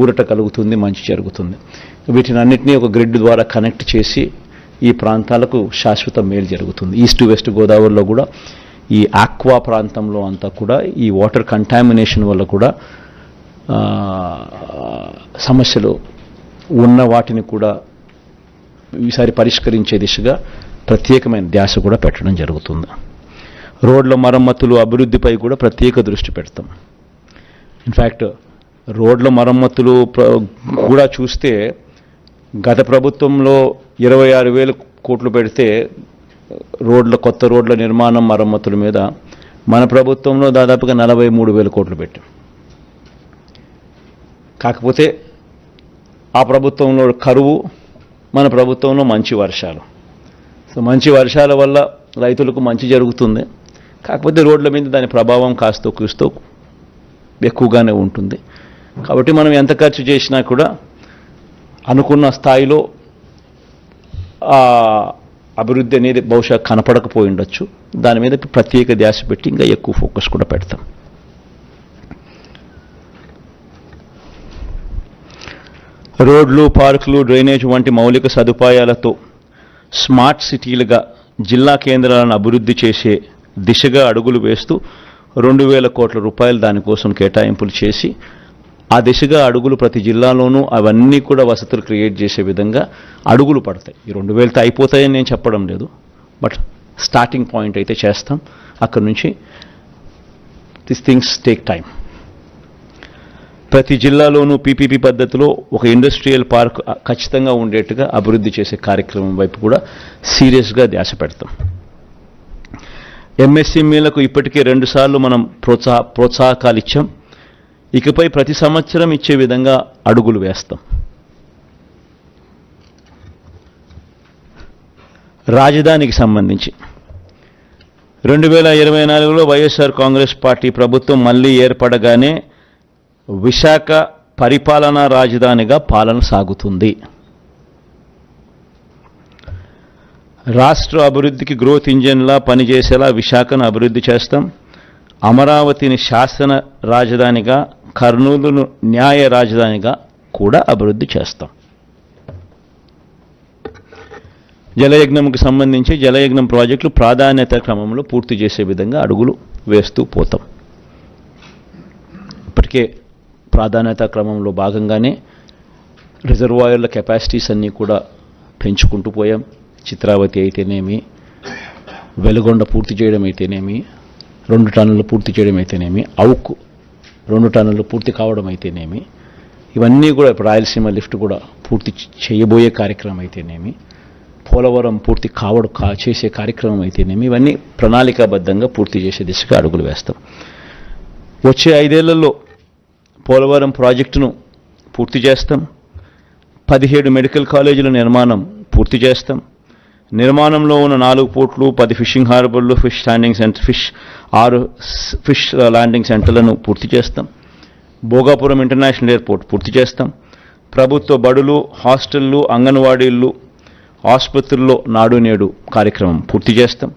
ఊరట కలుగుతుంది, మంచి జరుగుతుంది. వీటిని అన్నింటినీ ఒక గ్రిడ్ ద్వారా కనెక్ట్ చేసి ఈ ప్రాంతాలకు శాశ్వత మేలు జరుగుతుంది. ఈస్ట్ వెస్ట్ గోదావరిలో కూడా ఈ ఆక్వా ప్రాంతంలో అంతా కూడా ఈ వాటర్ కంటామినేషన్ వల్ల కూడా సమస్యలు ఉన్న వాటిని కూడా ఈసారి పరిష్కరించే దిశగా ప్రత్యేకమైన ధ్యాస కూడా పెట్టడం జరుగుతుంది. రోడ్ల మరమ్మతులు అభివృద్ధిపై కూడా ప్రత్యేక దృష్టి పెడతాం. ఇన్ఫ్యాక్ట్ రోడ్ల మరమ్మతులు కూడా చూస్తే గత ప్రభుత్వంలో 26,000 కోట్లు పెడితే కొత్త రోడ్ల నిర్మాణం మరమ్మతుల మీద మన ప్రభుత్వంలో దాదాపుగా 43,000 కోట్లు పెట్టాం. కాకపోతే ఆ ప్రభుత్వంలో కరువు, మన ప్రభుత్వంలో మంచి వర్షాలు. సో మంచి వర్షాల వల్ల రైతులకు మంచి జరుగుతుంది. కాకపోతే రోడ్ల మీద దాని ప్రభావం కాస్తో కూస్తో ఎక్కువగానే ఉంటుంది. కాబట్టి మనం ఎంత ఖర్చు చేసినా కూడా అనుకున్న స్థాయిలో అభివృద్ధి అనేది బహుశా కనపడకపోయి ఉండొచ్చు. దాని మీద ప్రత్యేక ధ్యాస పెట్టి ఇంకా ఎక్కువ ఫోకస్ కూడా పెడతాం. రోడ్లు, పార్కులు, డ్రైనేజ్ వంటి మౌలిక సదుపాయాలతో స్మార్ట్ సిటీలుగా జిల్లా కేంద్రాలను అభివృద్ధి చేసే దిశగా అడుగులు వేస్తూ 2,000 కోట్ల రూపాయలు దానికోసం కేటాయింపులు చేసి ఆ దిశగా అడుగులు ప్రతి జిల్లాలోనూ అవన్నీ కూడా వసతులు క్రియేట్ చేసే విధంగా అడుగులు పడతాయి. ఈ 2,000తో అయిపోతాయని నేను చెప్పడం లేదు, బట్ స్టార్టింగ్ పాయింట్ అయితే చేస్తాం. అక్కడి నుంచి దిస్ థింగ్స్ టేక్ టైం. ప్రతి జిల్లాలోనూ పీపీపీ పద్ధతిలో ఒక ఇండస్ట్రియల్ పార్క్ ఖచ్చితంగా ఉండేట్టుగా అభివృద్ధి చేసే కార్యక్రమం వైపు కూడా సీరియస్గా ధ్యాస పెడతాం. ఎంఎస్ఎంఈలకు ఇప్పటికే 2 సార్లు మనం ప్రోత్సాహకాలు ఇచ్చాం. ఇకపై ప్రతి సంవత్సరం ఇచ్చే విధంగా అడుగులు వేస్తాం. రాజధానికి సంబంధించి 2024లో వైఎస్ఆర్ కాంగ్రెస్ పార్టీ ప్రభుత్వం మళ్ళీ ఏర్పడగానే విశాఖ పరిపాలనా రాజధానిగా పాలన సాగుతుంది. రాష్ట్ర అభివృద్ధికి గ్రోత్ ఇంజిన్లా పనిచేసేలా విశాఖను అభివృద్ధి చేస్తాం. అమరావతిని శాసన రాజధానిగా, కర్నూలును న్యాయ రాజధానిగా కూడా అభివృద్ధి చేస్తాం. జలయజ్ఞంకు సంబంధించి జలయజ్ఞం ప్రాజెక్టులు ప్రాధాన్యత క్రమంలో పూర్తి చేసే విధంగా అడుగులు వేస్తూ పోతాం. ఇప్పటికే ప్రాధాన్యత క్రమంలో భాగంగానే రిజర్వాయర్ల కెపాసిటీస్ అన్నీ కూడా పెంచుకుంటూ పోయాం. చిత్రావతి అయితేనేమి, వెలుగొండ పూర్తి చేయడం అయితేనేమి, 2 టన్నులు పూర్తి చేయడం అయితేనేమి, అవుకు 2 టన్నులు పూర్తి కావడం అయితేనేమి, ఇవన్నీ కూడా రాయలసీమ లిఫ్ట్ కూడా పూర్తి చేయబోయే కార్యక్రమం అయితేనేమి, పోలవరం పూర్తి చేసే కార్యక్రమం అయితేనేమి, ఇవన్నీ ప్రణాళికాబద్ధంగా పూర్తి చేసే దిశగా అడుగులు వేస్తాం. వచ్చే 5 ఏళ్లలో పోలవరం ప్రాజెక్టును పూర్తి చేస్తాం. 17 మెడికల్ కాలేజీల నిర్మాణం పూర్తి చేస్తాం. నిర్మాణంలో ఉన్న 4 పోర్ట్లు, 10 ఫిషింగ్ హార్బర్లు, fish standing centre, 6 fish landing సెంటర్లను పూర్తి చేస్తాం. భోగాపురం ఇంటర్నేషనల్ ఎయిర్పోర్ట్ పూర్తి చేస్తాం. ప్రభుత్వ బడులు, హాస్టళ్లు, అంగన్వాడీలు, ఆసుపత్రుల్లో నాడు నేడు కార్యక్రమం పూర్తి చేస్తాం.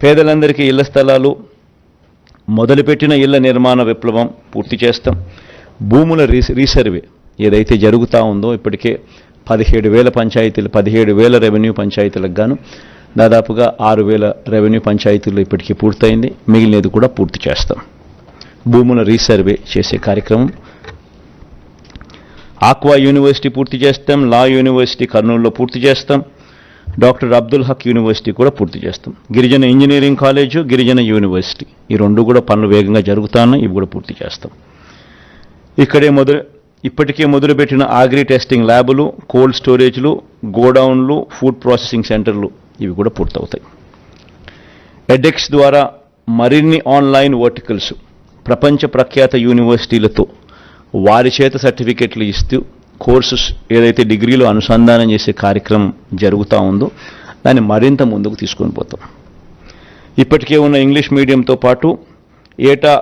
పేదలందరికీ ఇళ్ల స్థలాలు, మొదలుపెట్టిన ఇళ్ల నిర్మాణ విప్లవం పూర్తి చేస్తాం. భూముల రీసర్వే ఏదైతే జరుగుతూ ఉందో ఇప్పటికే 17,000 రెవెన్యూ పంచాయతీలకు గాను దాదాపుగా 6,000 రెవెన్యూ పంచాయతీలు ఇప్పటికీ పూర్తయింది. మిగిలినది కూడా పూర్తి చేస్తాం. భూముల రీసర్వే చేసే కార్యక్రమం. ఆక్వా యూనివర్సిటీ పూర్తి చేస్తాం. లా యూనివర్సిటీ కర్నూలులో పూర్తి చేస్తాం. డాక్టర్ అబ్దుల్ హక్ యూనివర్సిటీ కూడా పూర్తి చేస్తాం. గిరిజన ఇంజనీరింగ్ కాలేజు, గిరిజన యూనివర్సిటీ ఈ 2 కూడా పనులు వేగంగా జరుగుతాయి. ఇవి కూడా పూర్తి చేస్తాం. ఇప్పటికే మొదలుపెట్టిన అగ్రి టెస్టింగ్ ల్యాబులు, కోల్డ్ స్టోరేజ్లు, గోడౌన్లు, ఫుడ్ ప్రాసెసింగ్ సెంటర్లు ఇవి కూడా పూర్తవుతాయి. ఎడెక్స్ ద్వారా మరిన్ని ఆన్లైన్ వర్టికల్స్ ప్రపంచ ప్రఖ్యాత యూనివర్సిటీలతో వారి చేత సర్టిఫికెట్లు ఇస్తూ కోర్సెస్ ఏదైతే డిగ్రీలో అనుసంధానం చేసే కార్యక్రమం జరుగుతూ ఉందో దాన్ని మరింత ముందుకు తీసుకొని పోతాం. ఇప్పటికే ఉన్న ఇంగ్లీష్ మీడియంతో పాటు ఏటా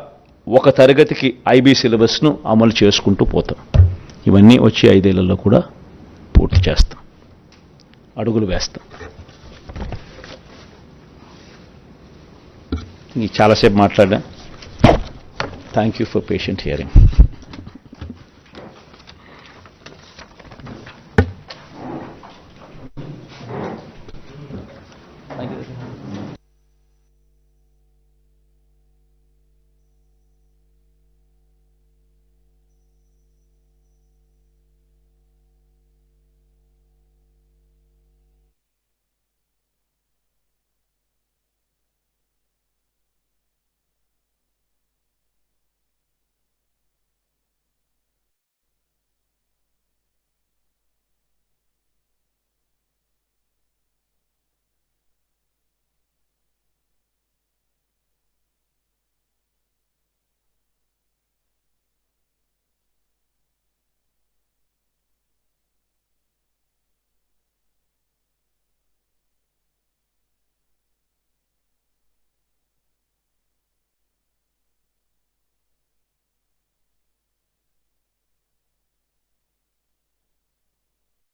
ఒక తరగతికి ఐబీ సిలబస్ను అమలు చేసుకుంటూ పోతాం. ఇవన్నీ వచ్చే 5 ఏళ్లలో కూడా పూర్తి చేస్తాం, అడుగులు వేస్తాం. చాలాసేపు మాట్లాడా. Thank you for patient hearing. Thank you.